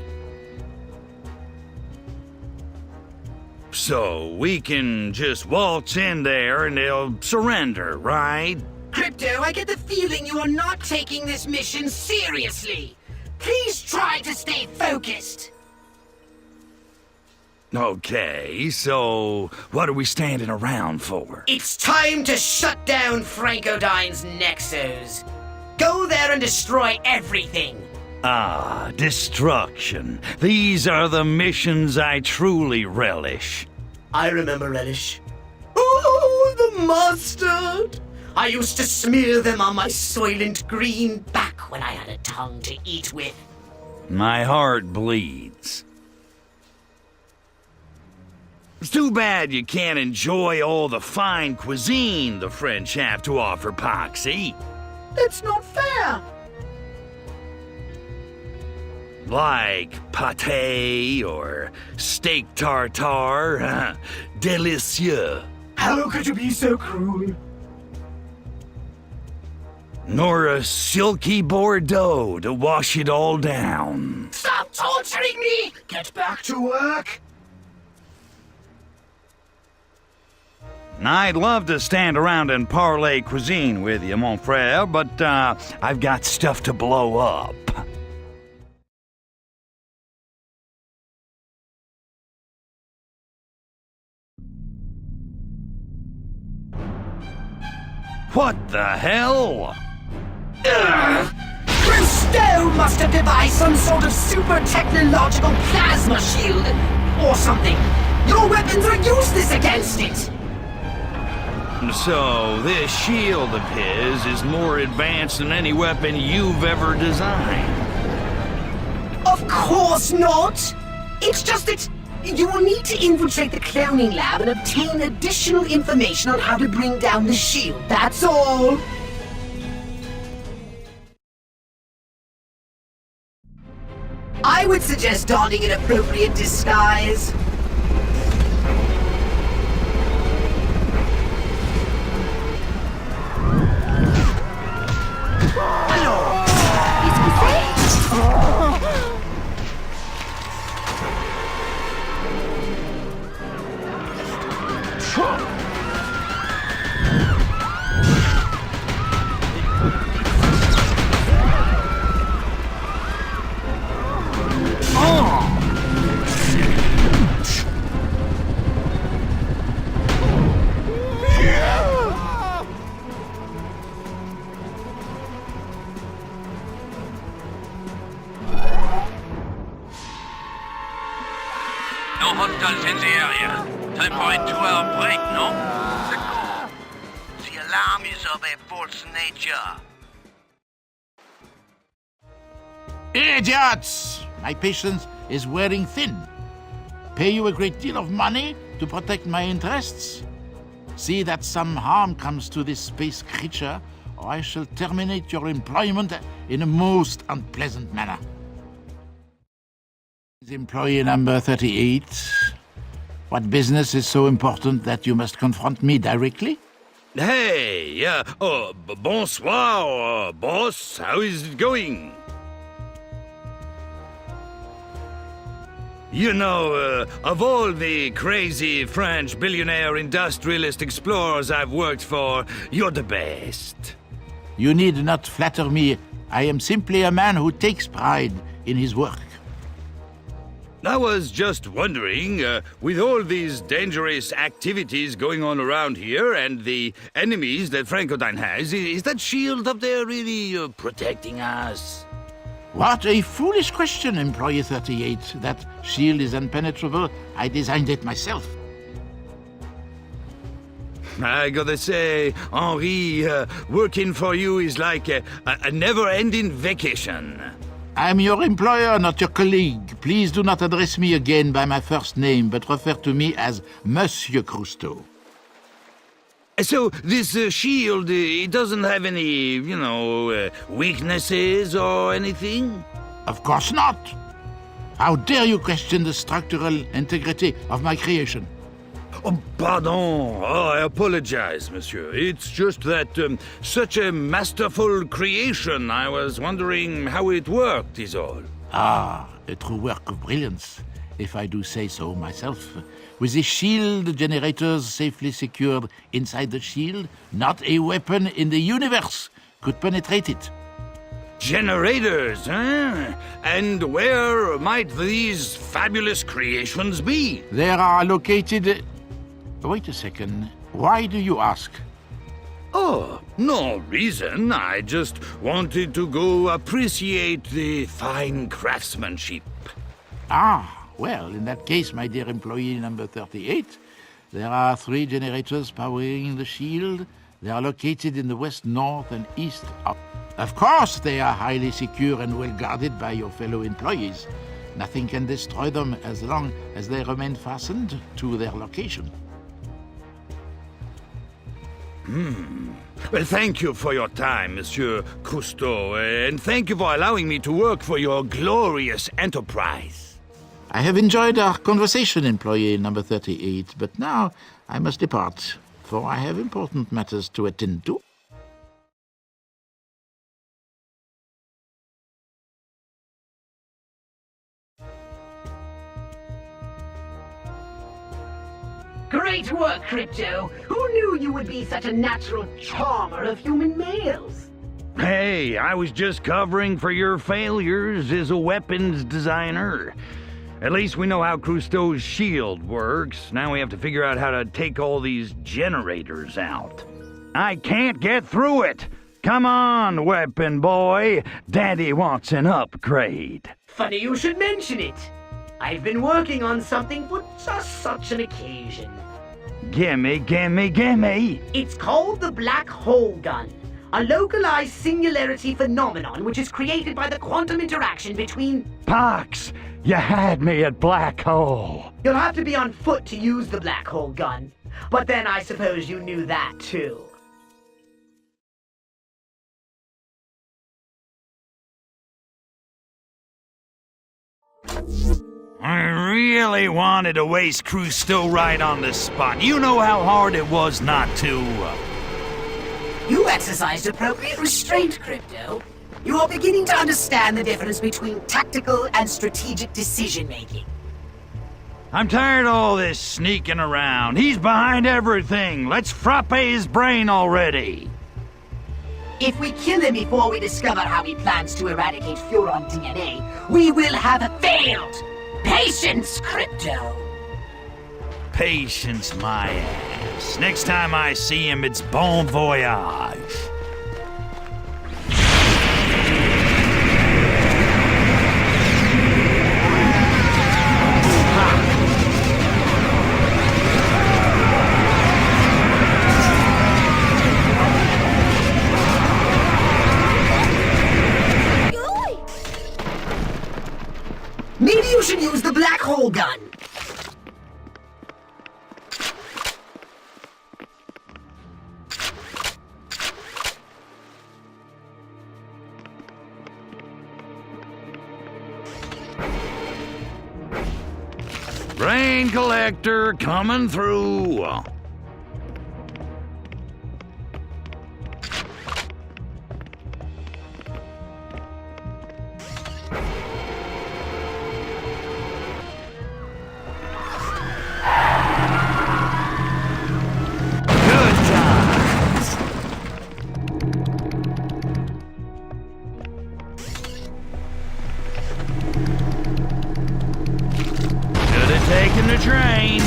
So we can just waltz in there and they'll surrender, right? Crypto, I get the feeling you are not taking this mission seriously. Please try to stay focused. Okay, so what are we standing around for? It's time to shut down Frankodyne's Nexos. Go there and destroy everything. Ah, destruction. These are the missions I truly relish. I remember Relish. Oh, the mustard! I used to smear them on my Soylent Green back when I had a tongue to eat with. My heart bleeds. It's too bad you can't enjoy all the fine cuisine the French have to offer, Poxy. That's not fair. Like pâté or steak tartare. Delicieux. How could you be so cruel? Nor a silky Bordeaux to wash it all down. Stop torturing me! Get back to work! I'd love to stand around and parlay cuisine with you, mon frère, but I've got stuff to blow up. What the hell? Cousteau must have devised some sort of super technological plasma shield, or something. Your weapons are useless against it! So, this shield of his is more advanced than any weapon you've ever designed. Of course not! It's just that you will need to infiltrate the cloning lab and obtain additional information on how to bring down the shield, that's all! I would suggest donning an appropriate disguise. No hostiles in the area. Time for a 2-hour break, no? D'accord. The alarm is of a false nature. Idiots! My patience is wearing thin. Pay you a great deal of money to protect my interests? See that some harm comes to this space creature, or I shall terminate your employment in a most unpleasant manner. Employee number 38. What business is so important that you must confront me directly? Hey, bonsoir, boss. How is it going? You know, of all the crazy French billionaire industrialist explorers I've worked for, you're the best. You need not flatter me. I am simply a man who takes pride in his work. I was just wondering, with all these dangerous activities going on around here and the enemies that Francodyne has, is that shield up there really protecting us? What a foolish question, Employee 38. That shield is impenetrable. I designed it myself. I gotta say, Henri, working for you is like a never-ending vacation. I'm your employer, not your colleague. Please do not address me again by my first name, but refer to me as Monsieur Cousteau. So, this shield, it doesn't have any, weaknesses or anything? Of course not. How dare you question the structural integrity of my creation? Oh, pardon. Oh, I apologize, monsieur. It's just that such a masterful creation, I was wondering how it worked, is all. Ah, a true work of brilliance, if I do say so myself. With the shield generators safely secured inside the shield, not a weapon in the universe could penetrate it. Generators, huh? And where might these fabulous creations be? They are located... Wait a second. Why do you ask? Oh, no reason. I just wanted to go appreciate the fine craftsmanship. Ah, well, in that case, my dear employee number 38, there are 3 generators powering the shield. They are located in the west, north, and east. Of course, they are highly secure and well guarded by your fellow employees. Nothing can destroy them as long as they remain fastened to their location. Well, thank you for your time, Monsieur Cousteau, and thank you for allowing me to work for your glorious enterprise. I have enjoyed our conversation, employee number 38, but now I must depart, for I have important matters to attend to. Great work, Crypto. Who knew you would be such a natural charmer of human males? Hey, I was just covering for your failures as a weapons designer. At least we know how Cousteau's shield works. Now we have to figure out how to take all these generators out. I can't get through it! Come on, weapon boy! Daddy wants an upgrade. Funny you should mention it. I've been working on something for just such an occasion. Gimme, gimme, gimme! It's called the Black Hole Gun, a localized singularity phenomenon which is created by the quantum interaction between... Pox! You had me at black hole! You'll have to be on foot to use the Black Hole Gun, but then I suppose you knew that too. I really wanted to waste Cousteau right on the spot. You know how hard it was not to. You exercised appropriate restraint, Crypto. You are beginning to understand the difference between tactical and strategic decision-making. I'm tired of all this sneaking around. He's behind everything. Let's frappe his brain already. If we kill him before we discover how he plans to eradicate Furon DNA, we will have failed! Patience, Crypto! Patience, my ass. Next time I see him, it's bon voyage. Maybe you should use the Black Hole Gun. Brain collector coming through. Taking the train.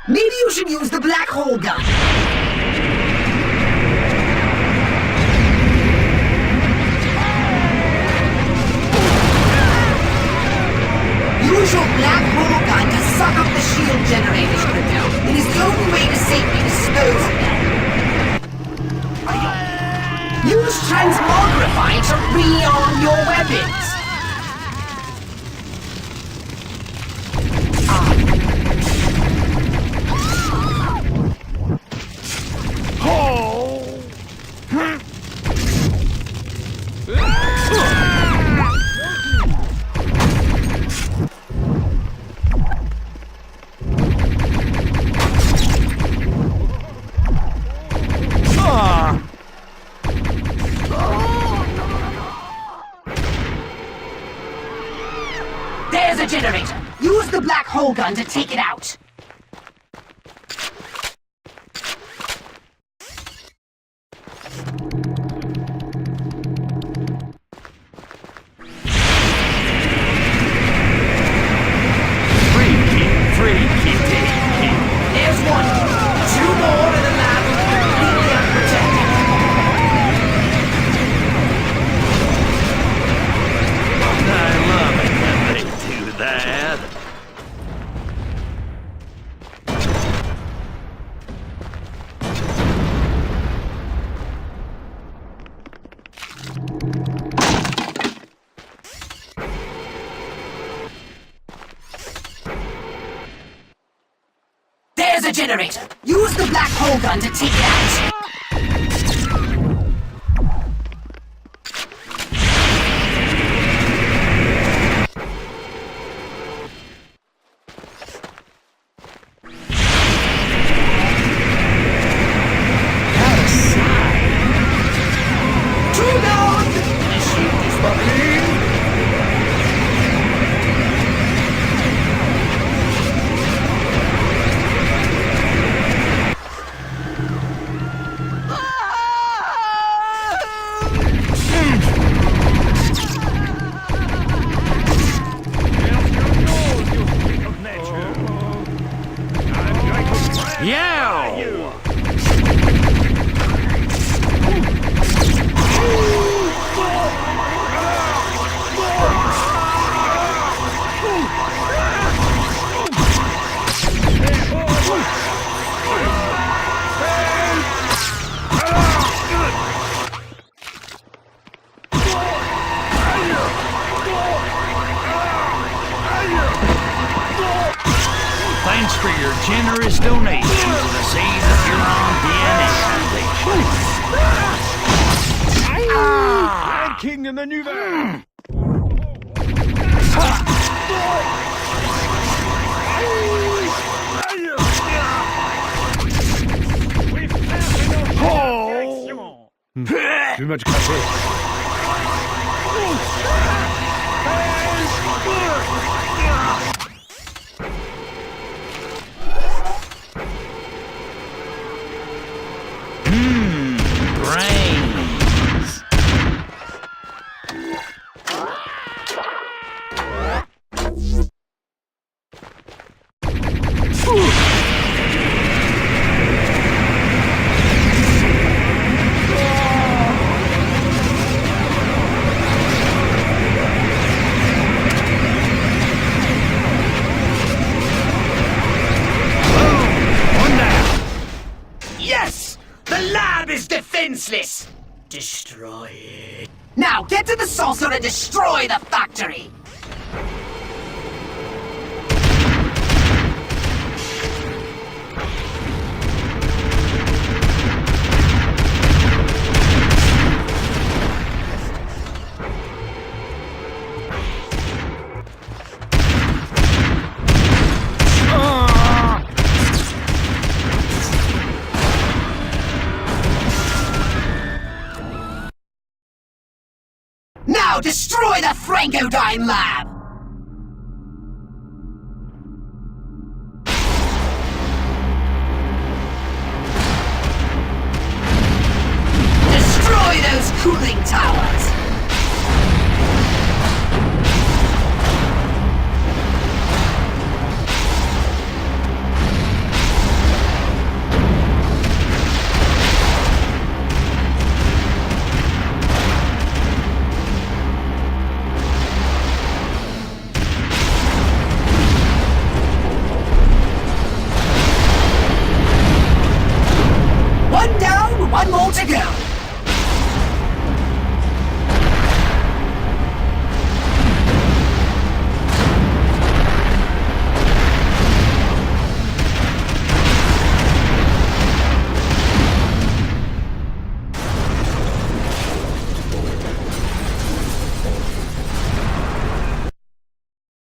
Maybe you should use the Black Hole Gun. Use your Black Hole Gun to suck up the shield generators, Crypto. It is the only way to safely dispose of them. Use transmogrify to rearm your weapons! There's a generator! Use the Black Hole Gun to take it out! Freaky, there's one! 2 more in the lab, completely unprotected! I love it when they do that. generator. Use the black hole gun to take it out. Thanks for your generous donation to the Save the Huron DNA Foundation. Grand King in the Nouvelle! Too much café. Brains. Yes! The lab is defenseless! Destroy it. Now get to the saucer and destroy the factory! Now destroy the Francodyne lab! Destroy those cooling towers! One down, one more to go.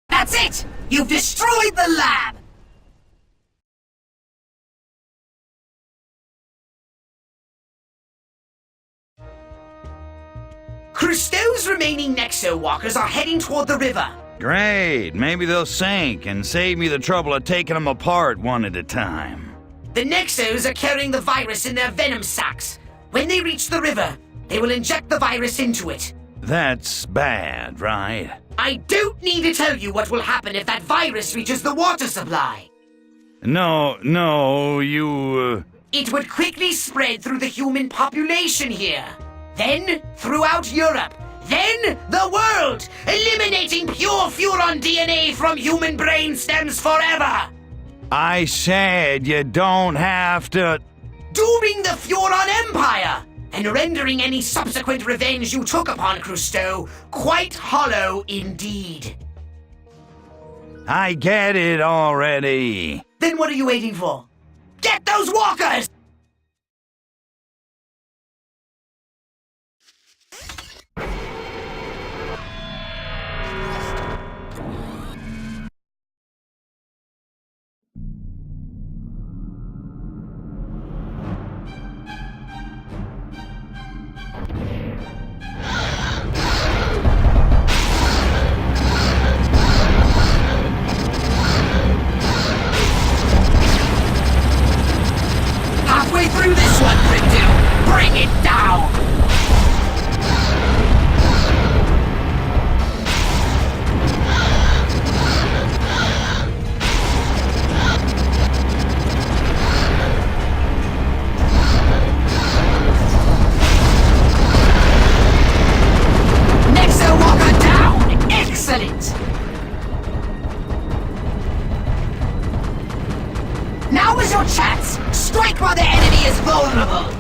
That's it! You've destroyed the lab! Cousteau's remaining Nexo walkers are heading toward the river. Great. Maybe they'll sink and save me the trouble of taking them apart one at a time. The Nexos are carrying the virus in their venom sacs. When they reach the river, they will inject the virus into it. That's bad, right? I don't need to tell you what will happen if that virus reaches the water supply. No, you... It would quickly spread through the human population here. Then throughout Europe. Then the world, eliminating pure Furon DNA from human brain stems forever. I said you don't have to... Dooming the Furon Empire and rendering any subsequent revenge you took upon Cousteau quite hollow indeed. I get it already. Then what are you waiting for? Get those walkers! Halfway through this one, Crypto! Bring it down! Nexo Walker down! Excellent! Now is your chance! Strike while the enemy is vulnerable!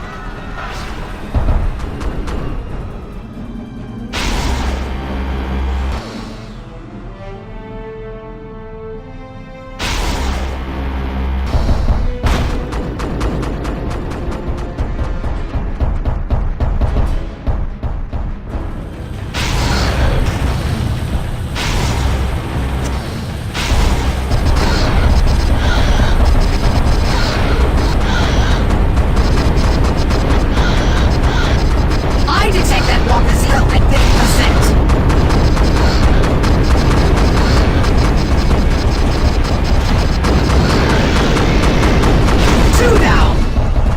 I detect that walker's health at 50%. Two down!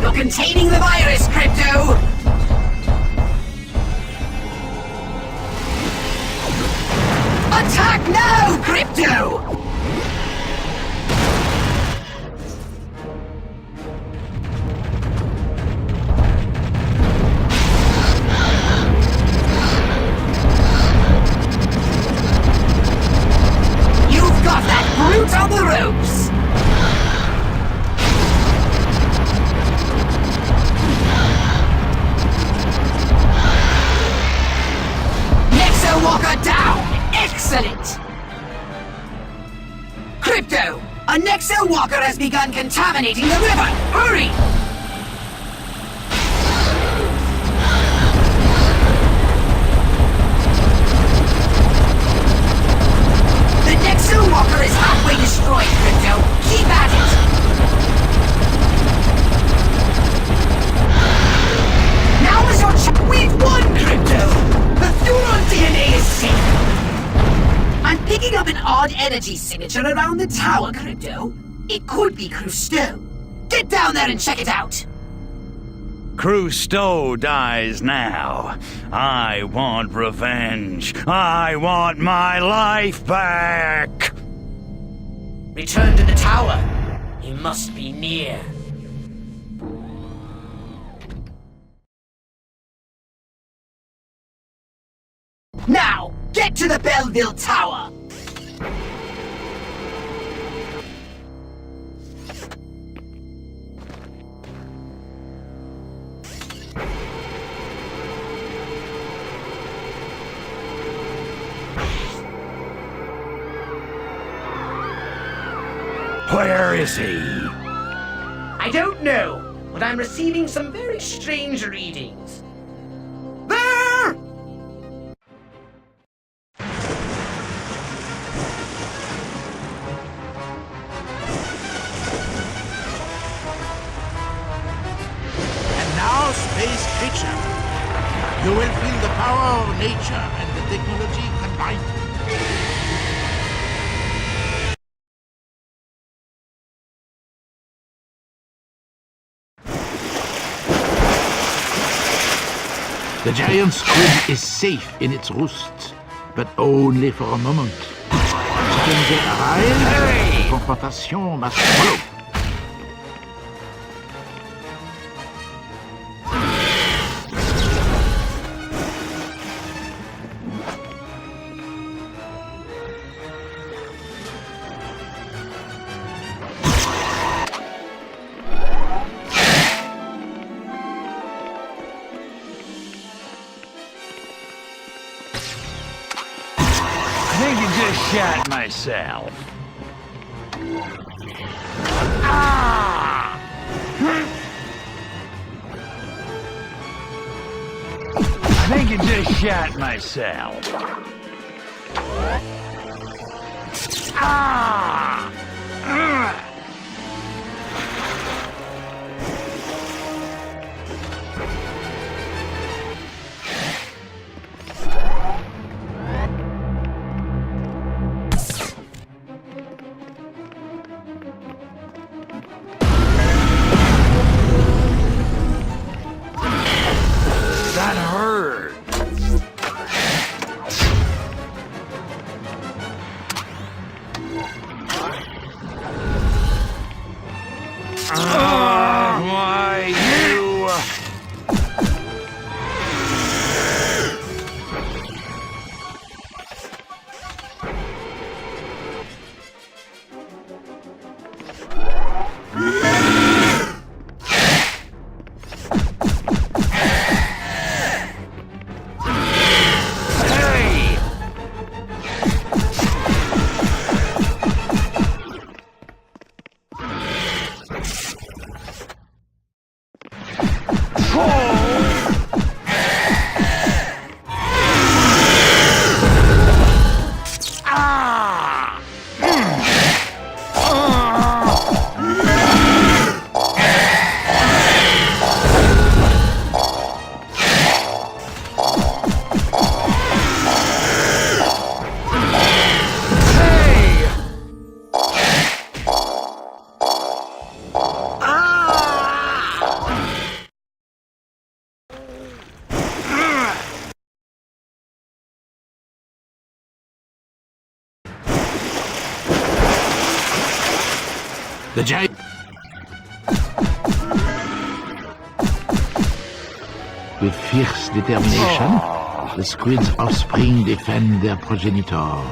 You're containing the virus, Crypto! Attack now, Crypto! You've got that brute on the ropes! Nexo Walker down! Excellent! Crypto! A Nexo Walker has begun contaminating the river! Hurry! The Nexo Walker is halfway destroyed, Crypto! Keep at it! Now is your chance! We've won, Crypto! The Thuron DNA is safe! I'm picking up an odd energy signature around the tower, Crypto. It could be Crusto. Get down there and check it out! Crusto dies now. I want revenge. I want my life back! Return to the tower. He must be near. Now, get to the Belleville Tower! Where is he? I don't know, but I'm receiving some very strange readings. There! And now, space creature. You will feel the power of nature and the technology combined. The giant squid is safe in its roost, but only for a moment. When they arrive, the confrontation must follow. Shot myself. Ah! think I just shot myself. Ah! Ugh. That hurt. Why you? Hey! The giant. With fierce determination, the squid's offspring defend their progenitor.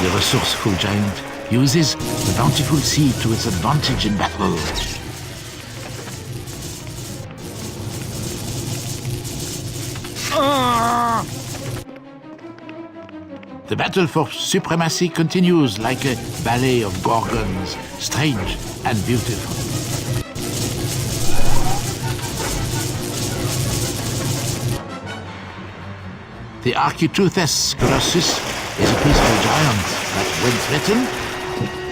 The resourceful giant uses the bountiful sea to its advantage in battle. The battle for supremacy continues like a ballet of gorgons, strange and beautiful. The Architeuthis colossus is a peaceful giant, but when threatened,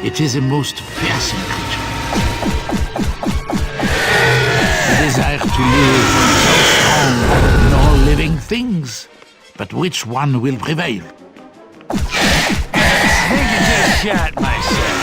it is a most fearsome creature. The desire to live so strong in all living things, but which one will prevail? I think I just shot myself.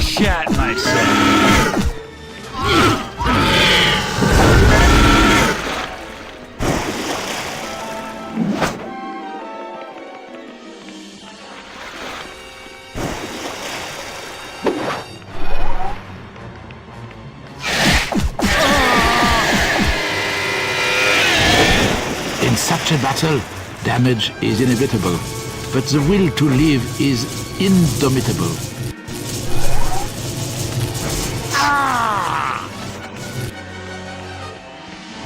Shot myself. In such a battle, damage is inevitable, but the will to live is indomitable.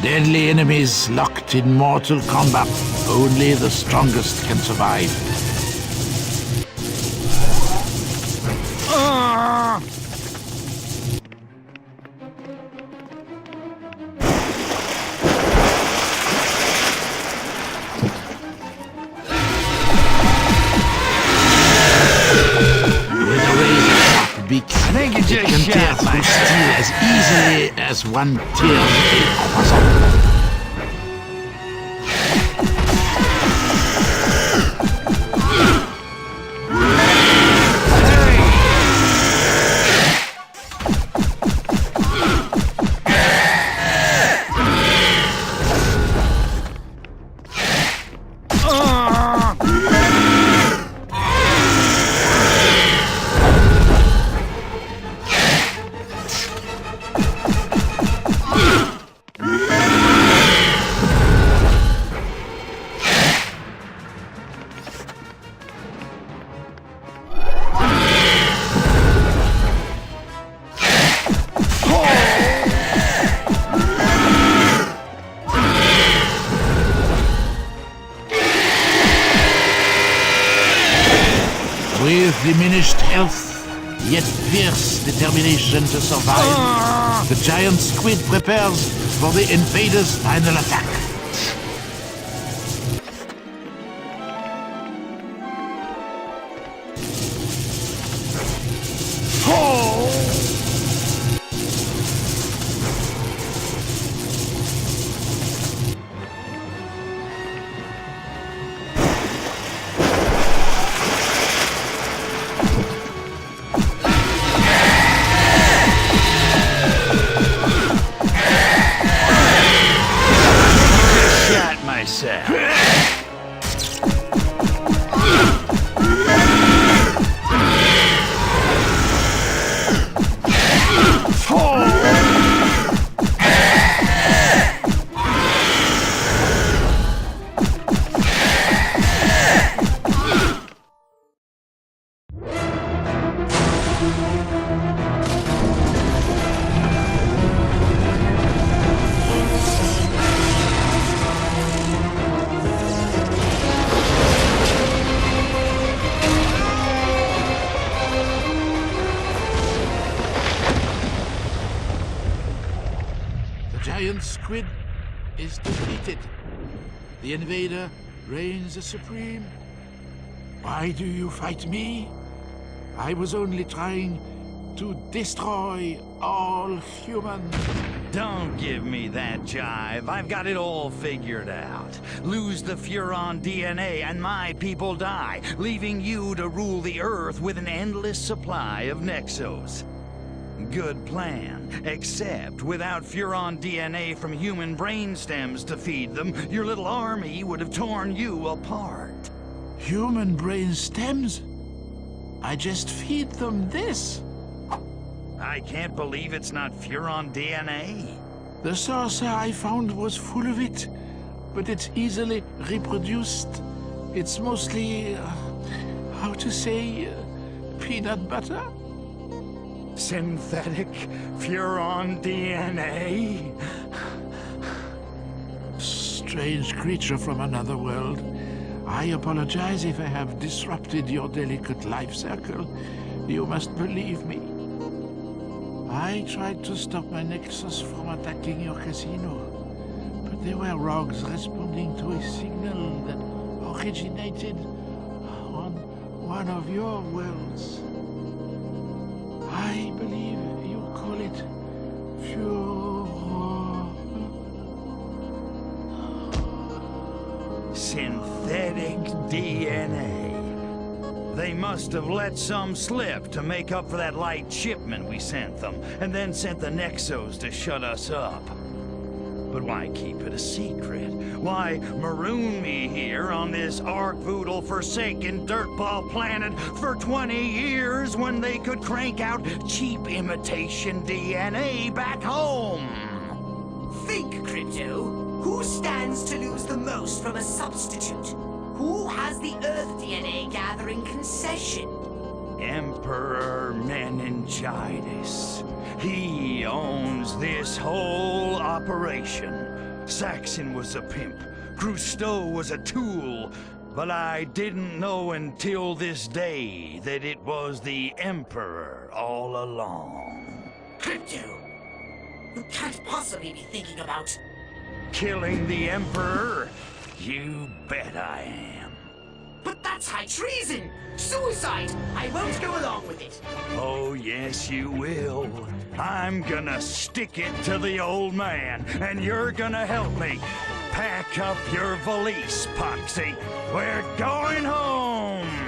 Deadly enemies locked in mortal combat. Only the strongest can survive. can tear through steel as easily as one tears a croissant. With diminished health, yet fierce determination to survive, the giant squid prepares for the invaders' final attack. Shot myself. The giant squid is defeated. The invader reigns supreme. Why do you fight me? I was only trying to destroy all humans. Don't give me that jive. I've got it all figured out. Lose the Furon DNA and my people die, leaving you to rule the Earth with an endless supply of Nexos. Good plan, except without Furon DNA from human brain stems to feed them, your little army would have torn you apart. Human brain stems? I just feed them this. I can't believe it's not Furon DNA. The saucer I found was full of it, but it's easily reproduced. It's mostly, how to say, peanut butter? Synthetic Furon DNA? Strange creature from another world. I apologize if I have disrupted your delicate life circle. You must believe me. I tried to stop my Nexus from attacking your casino, but they were rogues responding to a signal that originated on one of your worlds. I believe you call it Synthetic DNA. They must have let some slip to make up for that light shipment we sent them, and then sent the Nexos to shut us up. But why keep it a secret? Why maroon me here on this arc-voodle forsaken dirtball planet for 20 years when they could crank out cheap imitation DNA back home? Think, Crypto. Who stands to lose the most from a substitute? Who has the Earth DNA gathering concession? Emperor Meningitis. He owns this whole operation. Saxon was a pimp. Crusto was a tool. But I didn't know until this day that it was the Emperor all along. Crypto, you can't possibly be thinking about... Killing the Emperor? You bet I am. But that's That's high treason! Suicide! I won't go along with it! Oh, yes, you will. I'm gonna stick it to the old man, and you're gonna help me. Pack up your valise, Poxy. We're going home!